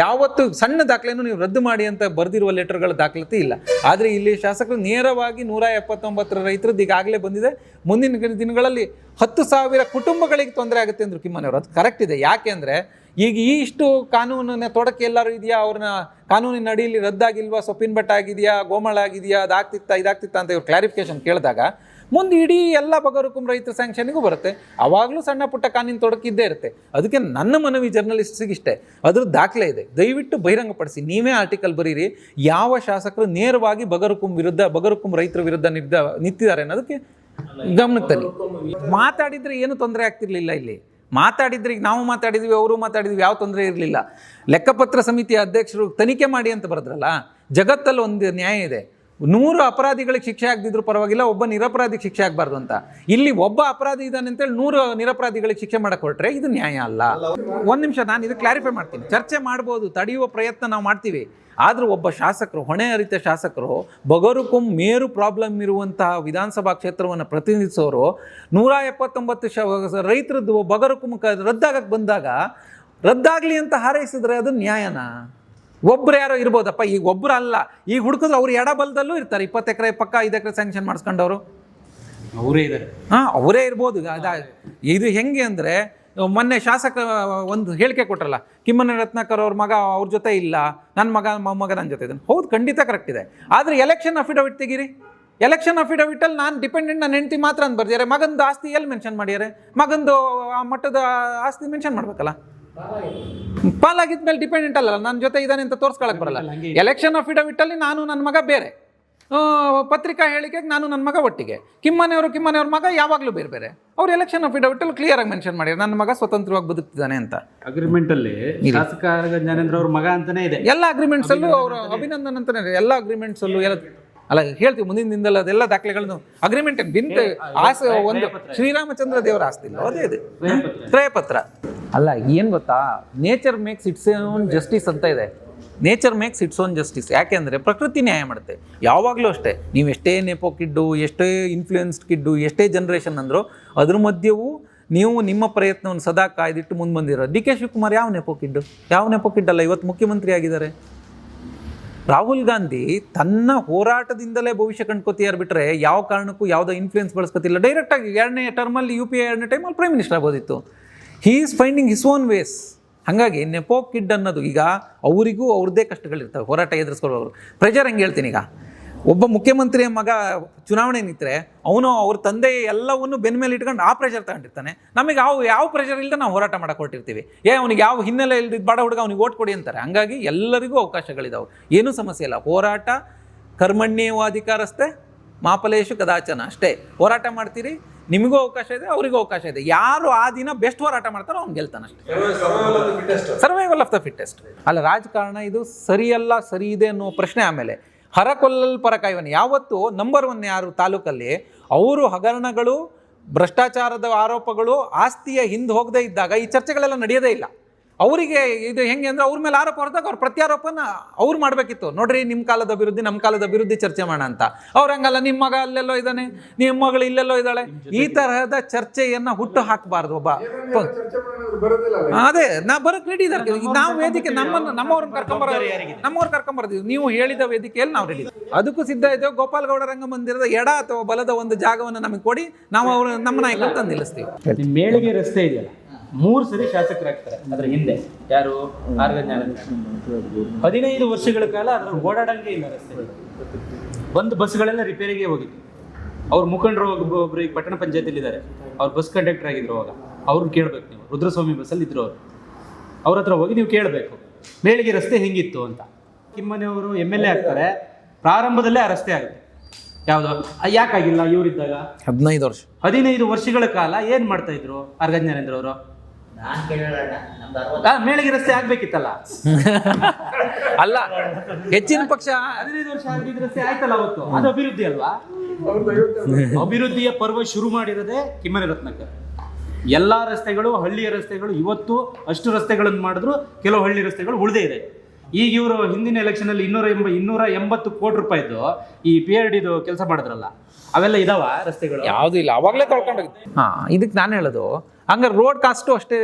ಯಾವತ್ತು ಸಣ್ಣ ದಾಖಲೆಯನ್ನು ನೀವು ರದ್ದು ಮಾಡಿ ಅಂತ ಬರೆದಿರುವ ಲೆಟರ್ಗಳ ದಾಖಲಾತಿ ಇಲ್ಲ. ಆದರೆ ಇಲ್ಲಿ ಶಾಸಕರು ನೇರವಾಗಿ 179 ರೈತರದ್ದು ಈಗಾಗಲೇ ಬಂದಿದೆ. ಮುಂದಿನ ದಿನಗಳಲ್ಲಿ 10,000 ಕುಟುಂಬಗಳಿಗೆ ತೊಂದರೆ ಆಗುತ್ತೆ ಅಂದರು ಕಿಮ್ಮನೆಯವರು. ಅದು ಕರೆಕ್ಟ್ ಇದೆ. ಯಾಕೆ ಅಂದರೆ ಈಗ ಇಷ್ಟು ಕಾನೂನಿನ ತೊಡಕೆ ಎಲ್ಲರೂ ಇದೆಯಾ, ಅವ್ರನ್ನ ಕಾನೂನಿನ ಅಡಿಯಲ್ಲಿ ರದ್ದಾಗಿಲ್ವಾ, ಸೊಪ್ಪಿನ ಬೆಟ್ಟ ಆಗಿದೆಯಾ, ಗೋಮಾಳ ಆಗಿದೆಯಾ, ಇದಾಗ್ತಿತ್ತ ಅಂತ ಇವ್ರು ಕ್ಲಾರಿಫಿಕೇಶನ್ ಕೇಳಿದಾಗ ಮುಂದೆ ಇಡೀ ಎಲ್ಲ ಬಗರುಕುಂ ರೈತರ ಸ್ಯಾಂಕ್ಷನಿಗೂ ಬರುತ್ತೆ. ಆವಾಗಲೂ ಸಣ್ಣ ಪುಟ್ಟ ಕಾನೂನು ತೊಡಕಿದ್ದೇ ಇರುತ್ತೆ. ಅದಕ್ಕೆ ನನ್ನ ಮನವಿ ಜರ್ನಲಿಸ್ಟ್ಸಿಗಿಷ್ಟೇ, ಅದ್ರ ದಾಖಲೆ ಇದೆ, ದಯವಿಟ್ಟು ಬಹಿರಂಗಪಡಿಸಿ. ನೀವೇ ಆರ್ಟಿಕಲ್ ಬರೀರಿ, ಯಾವ ಶಾಸಕರು ನೇರವಾಗಿ ಬಗರುಕುಂ ರೈತರ ವಿರುದ್ಧ ನಿಂತಿದ್ದಾರೆ ಅನ್ನೋದಕ್ಕೆ ಗಮನಕ್ಕೆ ತನ್ನಿ. ಮಾತಾಡಿದರೆ ಏನು ತೊಂದರೆ ಆಗ್ತಿರ್ಲಿಲ್ಲ. ಇಲ್ಲಿ ಮಾತಾಡಿದ್ರೆ, ಈಗ ನಾವು ಮಾತಾಡಿದ್ವಿ, ಅವರು ಮಾತಾಡಿದ್ವಿ, ಯಾವ ತೊಂದರೆ ಇರಲಿಲ್ಲ. ಲೆಕ್ಕಪತ್ರ ಸಮಿತಿಯ ಅಧ್ಯಕ್ಷರು ತನಿಖೆ ಮಾಡಿ ಅಂತ ಬರೆದ್ರಲ್ಲ. ಜಗತ್ತಲ್ಲಿ ಒಂದು ನ್ಯಾಯ ಇದೆ, 100 ಅಪರಾಧಿಗಳಿಗೆ ಶಿಕ್ಷೆ ಆಗದಿದ್ರು ಪರವಾಗಿಲ್ಲ, ಒಬ್ಬ ನಿರಪರಾಧಿಗೆ ಶಿಕ್ಷೆ ಆಗಬಾರ್ದು ಅಂತ. ಇಲ್ಲಿ ಒಬ್ಬ ಅಪರಾಧಿ ಇದ್ದಾನೆ ಅಂತೇಳಿ 100 ನಿರಪರಾಧಿಗಳಿಗೆ ಶಿಕ್ಷೆ ಮಾಡಕ್ಕೆ ಹೊರಟ್ರೆ ಇದು ನ್ಯಾಯ ಅಲ್ಲ. ಒಂದು ನಿಮಿಷ, ನಾನು ಇದು ಕ್ಲಾರಿಫೈ ಮಾಡ್ತೀನಿ. ಚರ್ಚೆ ಮಾಡ್ಬೋದು, ತಡೆಯುವ ಪ್ರಯತ್ನ ನಾವು ಮಾಡ್ತೀವಿ. ಆದರೂ ಒಬ್ಬ ಶಾಸಕರು, ಹೊಣೆ ಅರಿತ ಶಾಸಕರು, ಬಗರುಕುಂ ಮೇರು ಪ್ರಾಬ್ಲಮ್ ಇರುವಂತಹ ವಿಧಾನಸಭಾ ಕ್ಷೇತ್ರವನ್ನು ಪ್ರತಿನಿಧಿಸೋರು 179 ರೈತರದ್ದು ಬಗರುಕುಂ ರದ್ದಾಗಕ್ಕೆ ಬಂದಾಗ ರದ್ದಾಗಲಿ ಅಂತ ಹಾರೈಸಿದ್ರೆ ಅದು ನ್ಯಾಯನಾ? ಒಬ್ಬರು ಯಾರೋ ಇರ್ಬೋದಪ್ಪ, ಈಗ ಒಬ್ಬರು ಅಲ್ಲ, ಈಗ ಹುಡುಕಿದ್ರೆ ಅವ್ರು ಎಡಬಲದಲ್ಲೂ ಇರ್ತಾರೆ. 20 ಎಕರೆ ಪಕ್ಕ 5 ಎಕರೆ ಸ್ಯಾಂಕ್ಷನ್ ಮಾಡಿಸ್ಕೊಂಡವರು ಅವರೇ ಇದ್ದಾರೆ. ಅವರೇ ಇರ್ಬೋದು. ಇದು ಹೆಂಗೆ ಅಂದರೆ, ಮೊನ್ನೆ ಶಾಸಕ ಒಂದು ಹೇಳಿಕೆ ಕೊಟ್ರಲ್ಲ, ಕಿಮ್ಮನೆ ರತ್ನಾಕರ್ ಅವ್ರ ಮಗ ಅವ್ರ ಜೊತೆ ಇಲ್ಲ, ನನ್ನ ಮೊಮ್ಮಗ ನನ್ನ ಜೊತೆ ಇದ್ದಾನೆ. ಹೌದು, ಖಂಡಿತ ಕರೆಕ್ಟ್ ಇದೆ. ಆದರೆ ಎಲೆಕ್ಷನ್ ಅಫಿಡವಿಟ್ ತೆಗೀರಿ. ಎಲೆಕ್ಷನ್ ಅಫಿಡವಿಟಲ್ಲಿ ನಾನು ಡಿಪೆಂಡೆಂಟ್, ನನ್ನ ಹೆಂಡತಿ ಮಾತ್ರ ಅಂತ ಬರ್ದಿದ್ದಾರೆ. ಮಗಂದು ಆಸ್ತಿ ಎಲ್ಲಿ ಮೆನ್ಷನ್ ಮಾಡ್ಯಾರೆ? ಮಗಂದು ಆ ಮಟ್ಟದ ಆಸ್ತಿ ಮೆನ್ಷನ್ ಮಾಡ್ಬೇಕಲ್ಲ. ಪಾಲಾಗಿದ್ಮೇಲೆ ಡಿಪೆಂಡೆಂಟ್ ಅಲ್ಲ, ನನ್ನ ಜೊತೆ ಇದ್ದಾನೆ ಅಂತ ತೋರಿಸ್ಕೊಳಕ್ ಬರಲ್ಲ. ಎಲೆಕ್ಷನ್ ಅಫಿಡವಿಟ್ ಅಲ್ಲಿ ನಾನು, ನನ್ನ ಮಗ ಬೇರೆ, ಪತ್ರಿಕಾ ಹೇಳಿಕೆಗೆ ನಾನು ನನ್ನ ಮಗ ಒಟ್ಟಿಗೆ, ಕಿಮ್ಮನೆಯವ್ರ ಮಗ ಯಾವಾಗಲೂ ಬೇರೆ ಬೇರೆ. ಅವ್ರು ಎಲೆಕ್ಷನ್ ಅಫಿಡವಿಟ್ ಅಲ್ಲಿ ಕ್ಲಿಯರ್ ಆಗಿ ಮೆನ್ಷನ್ ಮಾಡಿದ್ರು ನನ್ನ ಮಗ ಸ್ವತಂತ್ರವಾಗಿ ಬದುಕ್ತಿದ್ದಾನೆ ಅಂತ. ಅಗ್ರಿಮೆಂಟ್ ಅಲ್ಲಿ ಶಾಸಕ ಜ್ಞಾನೇಂದ್ರ ಅವ್ರ ಮಗ ಅಂತಾನೆ ಇದೆ. ಎಲ್ಲ ಅಗ್ರಿಮೆಂಟ್ಸ್ ಅಲ್ಲೂ ಅವರು ಅಭಿನಂದನ್ ಅಂತಾನೆ ಇದೆ. ಎಲ್ಲ ಅಗ್ರಿಮೆಂಟ್ಸ್ ಅಲ್ಲೂ ಎಲ್ಲ ಅಲ್ಲ ಹೇಳ್ತೀವಿ ಮುಂದಿನ ದಿನದಲ್ಲಿ ಅದೆಲ್ಲ ದಾಖಲೆಗಳನ್ನು ಅಗ್ರಿಮೆಂಟ್ ಆಸೆ ಒಂದು ಶ್ರೀರಾಮಚಂದ್ರ ದೇವರ ಆಸ್ತಿ ಇಲ್ಲ, ಅದೇ ಇದೆ ಕ್ರಯಪತ್ರ. ಅಲ್ಲ ಏನು ಗೊತ್ತಾ, nature makes its own justice ಅಂತ ಇದೆ. Nature makes its own justice. ಯಾಕೆಂದರೆ ಪ್ರಕೃತಿ ನ್ಯಾಯ ಮಾಡುತ್ತೆ ಯಾವಾಗಲೂ ಅಷ್ಟೇ. ನೀವು ಎಷ್ಟೇ ನೆಪೋ ಕಿಡ್ಡು, ಎಷ್ಟೇ ಇನ್ಫ್ಲೂಯೆನ್ಸ್ಡ್ ಕಿಡ್ಡು, ಎಷ್ಟೇ ಜನ್ರೇಷನ್ ಅಂದರೂ ಅದ್ರ ಮಧ್ಯೆಯೂ ನೀವು ನಿಮ್ಮ ಪ್ರಯತ್ನವನ್ನು ಸದಾ ಕಾಯ್ದಿಟ್ಟು ಮುಂದೆ ಬಂದಿರೋ. ಡಿ ಕೆ ಶಿವಕುಮಾರ್ ಯಾವ ನೆಪೋ ಕಿಡ್ಡಲ್ಲ, ಇವತ್ತು ಮುಖ್ಯಮಂತ್ರಿ ಆಗಿದ್ದಾರೆ. ರಾಹುಲ್ ಗಾಂಧಿ ತನ್ನ ಹೋರಾಟದಿಂದಲೇ ಭವಿಷ್ಯ ಕಂಡ್ಕೋತಿಯಾರು ಬಿಟ್ಟರೆ ಯಾವ ಕಾರಣಕ್ಕೂ ಯಾವುದೋ ಇನ್ಫ್ಲೂಯೆನ್ಸ್ ಬಳಸ್ಕೊತಿಲ್ಲ. ಡೈರೆಕ್ಟಾಗಿ 2ನೇ ಟರ್ಮಲ್ಲಿ UPA 2ನೇ ಟೈಮಲ್ಲಿ ಪ್ರೈಮ್ ಮಿನಿಸ್ಟರ್ ಆಗ್ಬೋದಿತ್ತು. He is finding his own ways. ಹಾಗಾಗಿ ನೆಪೋ ಕಿಡ್ ಅನ್ನೋದು ಈಗ ಅವರಿಗೂ ಅವ್ರದ್ದೇ ಕಷ್ಟಗಳಿರ್ತವೆ ಹೋರಾಟ ಎದುರಿಸ್ಕೊಳ್ಳೋರು. ಪ್ರೆಷರ್ ಹೆಂಗೆ ಹೇಳ್ತೀನಿ, ಈಗ ಒಬ್ಬ ಮುಖ್ಯಮಂತ್ರಿಯ ಮಗ ಚುನಾವಣೆ ನಿಂತರೆ ಅವನು ಅವ್ರ ತಂದೆ ಎಲ್ಲವನ್ನು ಬೆನ್ನ ಮೇಲೆ ಇಟ್ಕೊಂಡು ಆ ಪ್ರೆಷರ್ ತಗೊಂಡಿರ್ತಾನೆ. ನಮಗೆ ಯಾವ ಪ್ರೆಷರ್ ಇಲ್ಲದೆ ನಾವು ಹೋರಾಟ ಮಾಡಕ್ಕೆ ಹೊರಟಿರ್ತೀವಿ. ಅವ್ನಿಗೆ ಯಾವ ಹಿನ್ನೆಲೆ ಇಲ್ದಿದ್ದು ಬಾಡ ಹುಡುಗ ಅವ್ನಿಗೆ ಓಟ್ ಕೊಡಿ ಅಂತಾರೆ. ಹಂಗಾಗಿ ಎಲ್ಲರಿಗೂ ಅವಕಾಶಗಳಿದಾವೆ, ಏನೂ ಸಮಸ್ಯೆ ಇಲ್ಲ. ಹೋರಾಟ ಕರ್ಮಣ್ಯೇವಾಧಿಕಾರಸ್ಥೆ ಮಾಫಲೇಶು ಕದಾಚನ ಅಷ್ಟೇ. ಹೋರಾಟ ಮಾಡ್ತೀರಿ, ನಿಮಗೂ ಅವಕಾಶ ಇದೆ, ಅವರಿಗೂ ಅವಕಾಶ ಇದೆ. ಯಾರು ಆ ದಿನ ಬೆಸ್ಟ್ ಹೋರಾಟ ಮಾಡ್ತಾರೋ ಅವ್ನು ಗೆಲ್ತಾನೆ ಅಷ್ಟೇ. Survival of the fittest. ಅಲ್ಲ, ರಾಜಕಾರಣ ಇದು ಸರಿಯಲ್ಲ ಸರಿ ಇದೆ ಅನ್ನೋ ಪ್ರಶ್ನೆ ಆಮೇಲೆ. ಹರಕೊಲ್ಲಲ್ ಪರಕಾಯವನು ಯಾವತ್ತು ನಂಬರ್ 1 ಯಾರು ತಾಲೂಕಲ್ಲಿ, ಅವರು ಹಗರಣಗಳು ಭ್ರಷ್ಟಾಚಾರದ ಆರೋಪಗಳು ಆಸ್ತಿಯ ಹಿಂದೆ ಹೋಗದೇ ಇದ್ದಾಗ ಈ ಚರ್ಚೆಗಳೆಲ್ಲ ನಡೆಯೋದೇ ಇಲ್ಲ. ಅವರಿಗೆ ಇದು ಹೆಂಗೆ ಅಂದರೆ ಅವ್ರ ಮೇಲೆ ಆರೋಪ ಹೊರದಾಗ ಅವ್ರ ಪ್ರತ್ಯಾರೋಪನ ಅವ್ರು ಮಾಡಬೇಕಿತ್ತು. ನೋಡ್ರಿ ನಿಮ್ಮ ಕಾಲದ ಅಭಿವೃದ್ಧಿ ನಮ್ಮ ಕಾಲದ ಅಭಿವೃದ್ಧಿ ಚರ್ಚೆ ಮಾಡೋಣ ಅಂತ. ಅವ್ರು ಹಂಗಲ್ಲ, ನಿಮ್ಮ ಮಗ ಅಲ್ಲೆಲ್ಲೋ ಇದ್ದಾನೆ, ನಿಮ್ಮ ಮಗಳು ಇಲ್ಲೆಲ್ಲೋ ಇದ್ದಾಳೆ, ಈ ತರಹದ ಚರ್ಚೆಯನ್ನು ಹುಟ್ಟು ಹಾಕಬಾರ್ದು. ಒಬ್ಬ ಅದೇ ನಾ ಬರೋಕ್ಕೆ ರೆಡಿ ಇದ್ದಾರೆ. ನಾವು ವೇದಿಕೆ ನಮ್ಮವ್ರನ್ನ ಕರ್ಕೊಂಬರ್ತೀವಿ. ನೀವು ಹೇಳಿದ ವೇದಿಕೆಯಲ್ಲಿ ನಾವು ರೆಡಿ, ಅದಕ್ಕೂ ಸಿದ್ಧ ಇದ್ದೇವೆ. ಗೋಪಾಲ್ ಗೌಡ ರಂಗಮಂದಿರದ ಎಡ ಅಥವಾ ಬಲದ ಒಂದು ಜಾಗವನ್ನು ನಮಗೆ ಕೊಡಿ, ನಾವು ಅವರು ನಮ್ಮ ನಾಯಕರು ತಂದು ನಿಲ್ಲಿಸ್ತೀವಿ. ಮೇಳಿಗೆ ರಸ್ತೆ ಇದೆಯಲ್ಲ, 3 ಸರಿ ಶಾಸಕರಾಗ್ತಾರೆ. ಅದ್ರ ಹಿಂದೆ ಯಾರು ಆರ್ ಜ್ಞಾನೇಂದ್ರ 15 ವರ್ಷಗಳ ಕಾಲ ಅದ್ರ ಓಡಾಡಂಗೆ ಇಲ್ಲ. ರಸ್ತೆ ಬಂದು ಬಸ್ಗಳೆಲ್ಲ ರಿಪೇರಿಗೆ ಹೋಗಿತ್ತು. ಅವ್ರ ಮುಖಂಡರು ಒಬ್ರು ಈಗ ಪಟ್ಟಣ ಪಂಚಾಯತಿಯಲ್ಲಿ ಇದ್ದಾರೆ, ಅವ್ರು ಬಸ್ ಕಂಡಕ್ಟರ್ ಆಗಿದ್ರು. ಅವಾಗ ಅವ್ರನ್ನ ಕೇಳಬೇಕು ನೀವು. ರುದ್ರಸ್ವಾಮಿ ಬಸ್ಸಲ್ಲಿ ಇದ್ರು ಅವರು. ಅವ್ರ ಹತ್ರ ಹೋಗಿ ನೀವು ಕೇಳಬೇಕು ಮೇಳಿಗೆ ರಸ್ತೆ ಹೆಂಗಿತ್ತು ಅಂತ. ಕಿಮ್ಮನೆಯವರು MLA ಆಗ್ತಾರೆ, ಪ್ರಾರಂಭದಲ್ಲೇ ಆ ರಸ್ತೆ ಆಗುತ್ತೆ. ಯಾವುದು ಯಾಕಾಗಿಲ್ಲ ಇವರಿದ್ದಾಗ? 15 ವರ್ಷಗಳ ಕಾಲ ಏನ್ ಮಾಡ್ತಾ ಇದ್ರು ಆರ್ ಜ್ಞಾನೇಂದ್ರ ಅವರು? ಮೇಳಿಗೆ ರಸ್ತೆ ಆಗ್ಬೇಕಿತ್ತಲ್ಲ. ಅಲ್ಲ, ಹೆಚ್ಚಿನ ಪಕ್ಷ 15 ವರ್ಷ ಆಗಿದ್ದ ರಸ್ತೆ ಆಯ್ತಲ್ಲ ಅವತ್ತು. ಅದು ಅಭಿವೃದ್ಧಿ ಅಲ್ವಾ? ಅಭಿವೃದ್ಧಿಯ ಪರ್ವ ಶುರು ಮಾಡಿರೋದೇ ಕಿಮ್ಮನೆ ರತ್ನಾಕರ್. ಎಲ್ಲಾ ರಸ್ತೆಗಳು, ಹಳ್ಳಿಯ ರಸ್ತೆಗಳು ಇವತ್ತು ಅಷ್ಟು ರಸ್ತೆಗಳನ್ನು ಮಾಡಿದ್ರು, ಕೆಲವು ಹಳ್ಳಿ ರಸ್ತೆಗಳು ಉಳಿದೇ ಇದೆ. ಈಗ ಇವರು ಹಿಂದಿನ ಎಲೆಕ್ಷನ್ ಅಲ್ಲಿ 280 ಕೋಟಿ ರೂಪಾಯಿದ್ದು ಈ PRD ಕೆಲಸ ಮಾಡಿದ್ರಲ್ಲ, ಅವೆಲ್ಲ ಇದಾವ ರಸ್ತೆಗಳು? ಯಾವುದು ಇಲ್ಲ, ಅವಾಗಲೇ ಕಳ್ಕೊಂಡೋಗಿತ್ತು. ಇದಕ್ಕೆ ನಾನು ಹೇಳೋದು, ಹಂಗಾರೆ ರೋಡ್ ಕಾಸ್ಟು ಅಷ್ಟೇ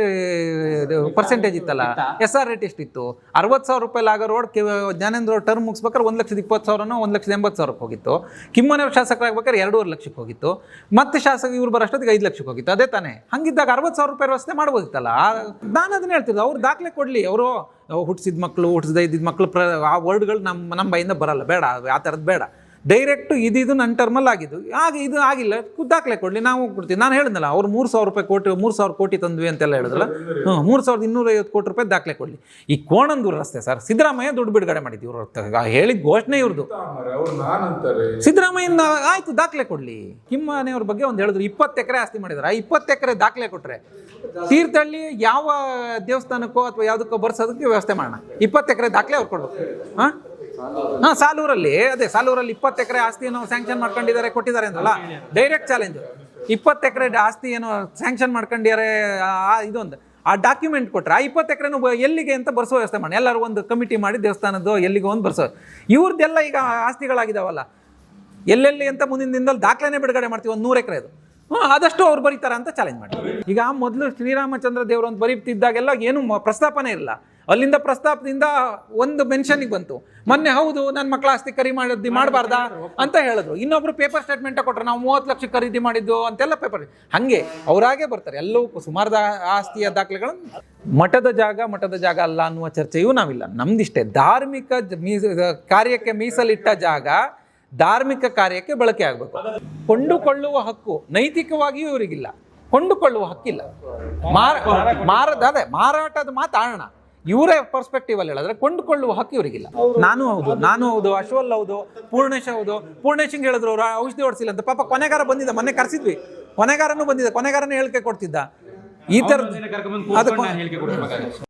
ಪರ್ಸೆಂಟೇಜ್ ಇತ್ತಲ್ಲ. SR ರೇಟ್ ಎಷ್ಟಿತ್ತು? 60,000 ರೂಪಾಯಿ ಆಗ ರೋಡ್ ಜ್ಞಾನೇಂದ್ರ ಟರ್ಮ್ ಮುಗಿಸ್ಬೇಕಾದ್ರೆ 1,20,000 1,80,000 ಹೋಗಿತ್ತು. ಕಿಮ್ಮನೆಯವ್ರ ಶಾಸಕರಾಗ್ಬೇಕಾದ್ರೆ 2.5 ಲಕ್ಷಕ್ಕೆ ಹೋಗಿತ್ತು. ಮತ್ತೆ ಶಾಸಕ ಇವ್ರು ಬರೋಷ್ಟೊತ್ತಿಗೆ 5 ಲಕ್ಷಕ್ಕೆ ಹೋಗಿತ್ತು. ಅದೇ ತಾನೇ? ಹಂಗಿದ್ದಾಗ 60,000 ರೂಪಾಯಿ ವ್ಯವಸ್ಥೆ ಮಾಡ್ಬೋದಿತ್ತಲ್ಲ. ನಾನು ಅದನ್ನ ಹೇಳ್ತಿದ್ದೆ, ಅವ್ರು ದಾಖಲೆ ಕೊಡಲಿ. ಅವರು ಹುಟ್ಟಿಸಿದ ಮಕ್ಕಳು, ಹುಟ್ಟಿಸದೇ ಇದ್ದಿದ್ದ ಮಕ್ಕಳು, ಆ ವರ್ಡ್ಗಳು ನಮ್ಮ ಬಾಯಿಂದ ಬರಲ್ಲ, ಬೇಡ, ಆ ಥರದ್ದು ಬೇಡ. ಡೈರೆಕ್ಟು ಇದು ನನ್ನ ಟರ್ಮಲ್ಲಿ ಆಗಿದ್ದು, ಇದು ಆಗಿಲ್ಲ, ದಾಖಲೆ ಕೊಡಲಿ, ನಾವು ಕೊಡ್ತೀವಿ. ನಾನು ಹೇಳಿದ್ನಲ್ಲ, ಅವ್ರು 3,000 ಕೋಟಿ ತಂದ್ವಿ ಅಂತೆಲ್ಲ ಹೇಳಿದ್ರಲ್ಲ. 3,250 ಕೋಟಿ ರೂಪಾಯಿ ದಾಖಲೆ ಕೊಡಲಿ. ಈ ಕೋಣಂದೂರು ರಸ್ತೆ ಸರ್, ಸಿದ್ದರಾಮಯ್ಯ ದುಡ್ಡು ಬಿಡುಗಡೆ ಮಾಡಿದ್ವಿ. ಇವ್ರು ಹೇಳಿದ ಘೋಷಣೆ ಇವ್ರದ್ದು. ಸಿದ್ದರಾಮಯ್ಯನ ಆಯ್ತು, ದಾಖಲೆ ಕೊಡಲಿ. ಕಿಮ್ಮನೆಯವ್ರ ಬಗ್ಗೆ ಒಂದು ಹೇಳಿದ್ರು, 20 ಎಕರೆ ಆಸ್ತಿ ಮಾಡಿದಾರೆ. 20 ಎಕರೆ ದಾಖಲೆ ಕೊಟ್ಟರೆ ತೀರ್ಥಹಳ್ಳಿ ಯಾವ ದೇವಸ್ಥಾನಕ್ಕೋ ಅಥವಾ ಯಾವುದಕ್ಕೋ ಬರ್ಸೋದಕ್ಕೆ ವ್ಯವಸ್ಥೆ ಮಾಡೋಣ. 20 ಎಕರೆ ದಾಖಲೆ ಅವ್ರು ಕೊಡ್ಬೇಕು. ಸಾಲೂರಲ್ಲಿ 20 ಎಕರೆ ಆಸ್ತಿ ಏನೋ ಸ್ಯಾಂಕ್ಷನ್ ಮಾಡ್ಕೊಂಡಿದ್ದಾರೆ, ಕೊಟ್ಟಿದ್ದಾರೆ ಅಂದ್ರಲ್ಲ. ಡೈರೆಕ್ಟ್ ಚಾಲೆಂಜ್, 20 ಎಕರೆ ಆಸ್ತಿ ಏನೋ ಸ್ಯಾಂಕ್ಷನ್ ಮಾಡ್ಕೊಂಡಿದ್ದಾರೆ, ಇದೊಂದು ಆ ಡಾಕ್ಯುಮೆಂಟ್ ಕೊಟ್ಟರೆ ಆ 20 ಎಕರೆನೂ ಎಲ್ಲಿಗೆ ಅಂತ ಬರ್ಸೋ ವ್ಯವಸ್ಥೆ ಮಾಡಿ. ಎಲ್ಲರೂ ಒಂದು ಕಮಿಟಿ ಮಾಡಿ ದೇವಸ್ಥಾನದ್ದು ಎಲ್ಲಿಗೋ ಒಂದು ಬರ್ಸೋ. ಇವ್ರದ್ದೆಲ್ಲ ಈಗ ಆಸ್ತಿಗಳಾಗಿದಾವಲ್ಲ, ಎಲ್ಲೆಲ್ಲಿ ಅಂತ ಮುಂದಿನ ದಿನದಲ್ಲಿ ದಾಖಲೆನೇ ಬಿಡುಗಡೆ ಮಾಡ್ತೀವಿ. ಒಂದು 100 ಎಕರೆದು ಆದಷ್ಟು ಅವ್ರು ಬರೀತಾರ ಅಂತ ಚಾಲೆಂಜ್ ಮಾಡಿ. ಈಗ ಮೊದಲು ಶ್ರೀರಾಮಚಂದ್ರ ದೇವರು ಅಂತ ಬರೀತಿದ್ದಾಗೆಲ್ಲ ಏನು ಪ್ರಸ್ತಾಪನೇ ಇರಲ್ಲ. ಅಲ್ಲಿಂದ ಪ್ರಸ್ತಾಪದಿಂದ ಒಂದು ಮೆನ್ಷನಿಗೆ ಬಂತು. ಮೊನ್ನೆ ಹೌದು ನನ್ನ ಮಕ್ಕಳ ಆಸ್ತಿ ಖರೀದಿ ಮಾಡಬಾರ್ದಾ ಅಂತ ಹೇಳಿದ್ರು. ಇನ್ನೊಬ್ರು ಪೇಪರ್ ಸ್ಟೇಟ್ಮೆಂಟ್ ಕೊಟ್ಟರು, ನಾವು 30 ಲಕ್ಷ ಖರೀದಿ ಮಾಡಿದ್ದು ಅಂತೆಲ್ಲ ಪೇಪರ್. ಹಾಗೆ ಅವರಾಗೆ ಬರ್ತಾರೆ. ಎಲ್ಲವೂ ಸುಮಾರು ಆಸ್ತಿಯ ದಾಖಲೆಗಳನ್ನು. ಮಠದ ಜಾಗ ಅಲ್ಲ ಅನ್ನುವ ಚರ್ಚೆಯೂ ನಾವಿಲ್ಲ. ನಮ್ದಿಷ್ಟೇ, ಧಾರ್ಮಿಕ ಕಾರ್ಯಕ್ಕೆ ಮೀಸಲಿಟ್ಟ ಜಾಗ ಧಾರ್ಮಿಕ ಕಾರ್ಯಕ್ಕೆ ಬಳಕೆ ಆಗಬೇಕು. ಕೊಂಡುಕೊಳ್ಳುವ ಹಕ್ಕು ನೈತಿಕವಾಗಿಯೂ ಇವರಿಗಿಲ್ಲ. ಕೊಂಡುಕೊಳ್ಳುವ ಹಕ್ಕಿಲ್ಲ. ಮಾರಾಟದ ಮಾತಾಡೋಣ. ಇವರೇ ಪರ್ಸ್ಪೆಕ್ಟಿವ್ ಅಲ್ಲಿ ಹೇಳಿದ್ರೆ ಕೊಂಡುಕೊಳ್ಳುವ ಹಕ್ಕು ಇವರಿಗಿಲ್ಲ. ನಾನು ಹೌದು, ಅಶ್ವಲ್ ಹೌದು, ಪೂರ್ಣೇಶ್ ಹೌದು. ಪೂರ್ಣೇಶಿಂಗ್ ಹೇಳಿದ್ರು ಅವ್ರು ಔಷಧಿ ಹೊಡ್ಸಿಲ್ಲ ಅಂತ. ಪಾಪ ಕೊನೆಗಾರ ಬಂದಿದ್ದ, ಮೊನ್ನೆ ಕರೆಸಿದ್ವಿ, ಕೊನೆಗಾರನೂ ಬಂದಿದ್ದ, ಕೊನೆಗಾರನೇ ಹೇಳಿಕೆ ಕೊಡ್ತಿದ್ದ. ಈ ಥರ ಕರ್ಕೊಂಡ್ಬಂದು ಹೇಳಿಕೆ ಕೊಡ್ಬೇಕಾಗುತ್ತೆ.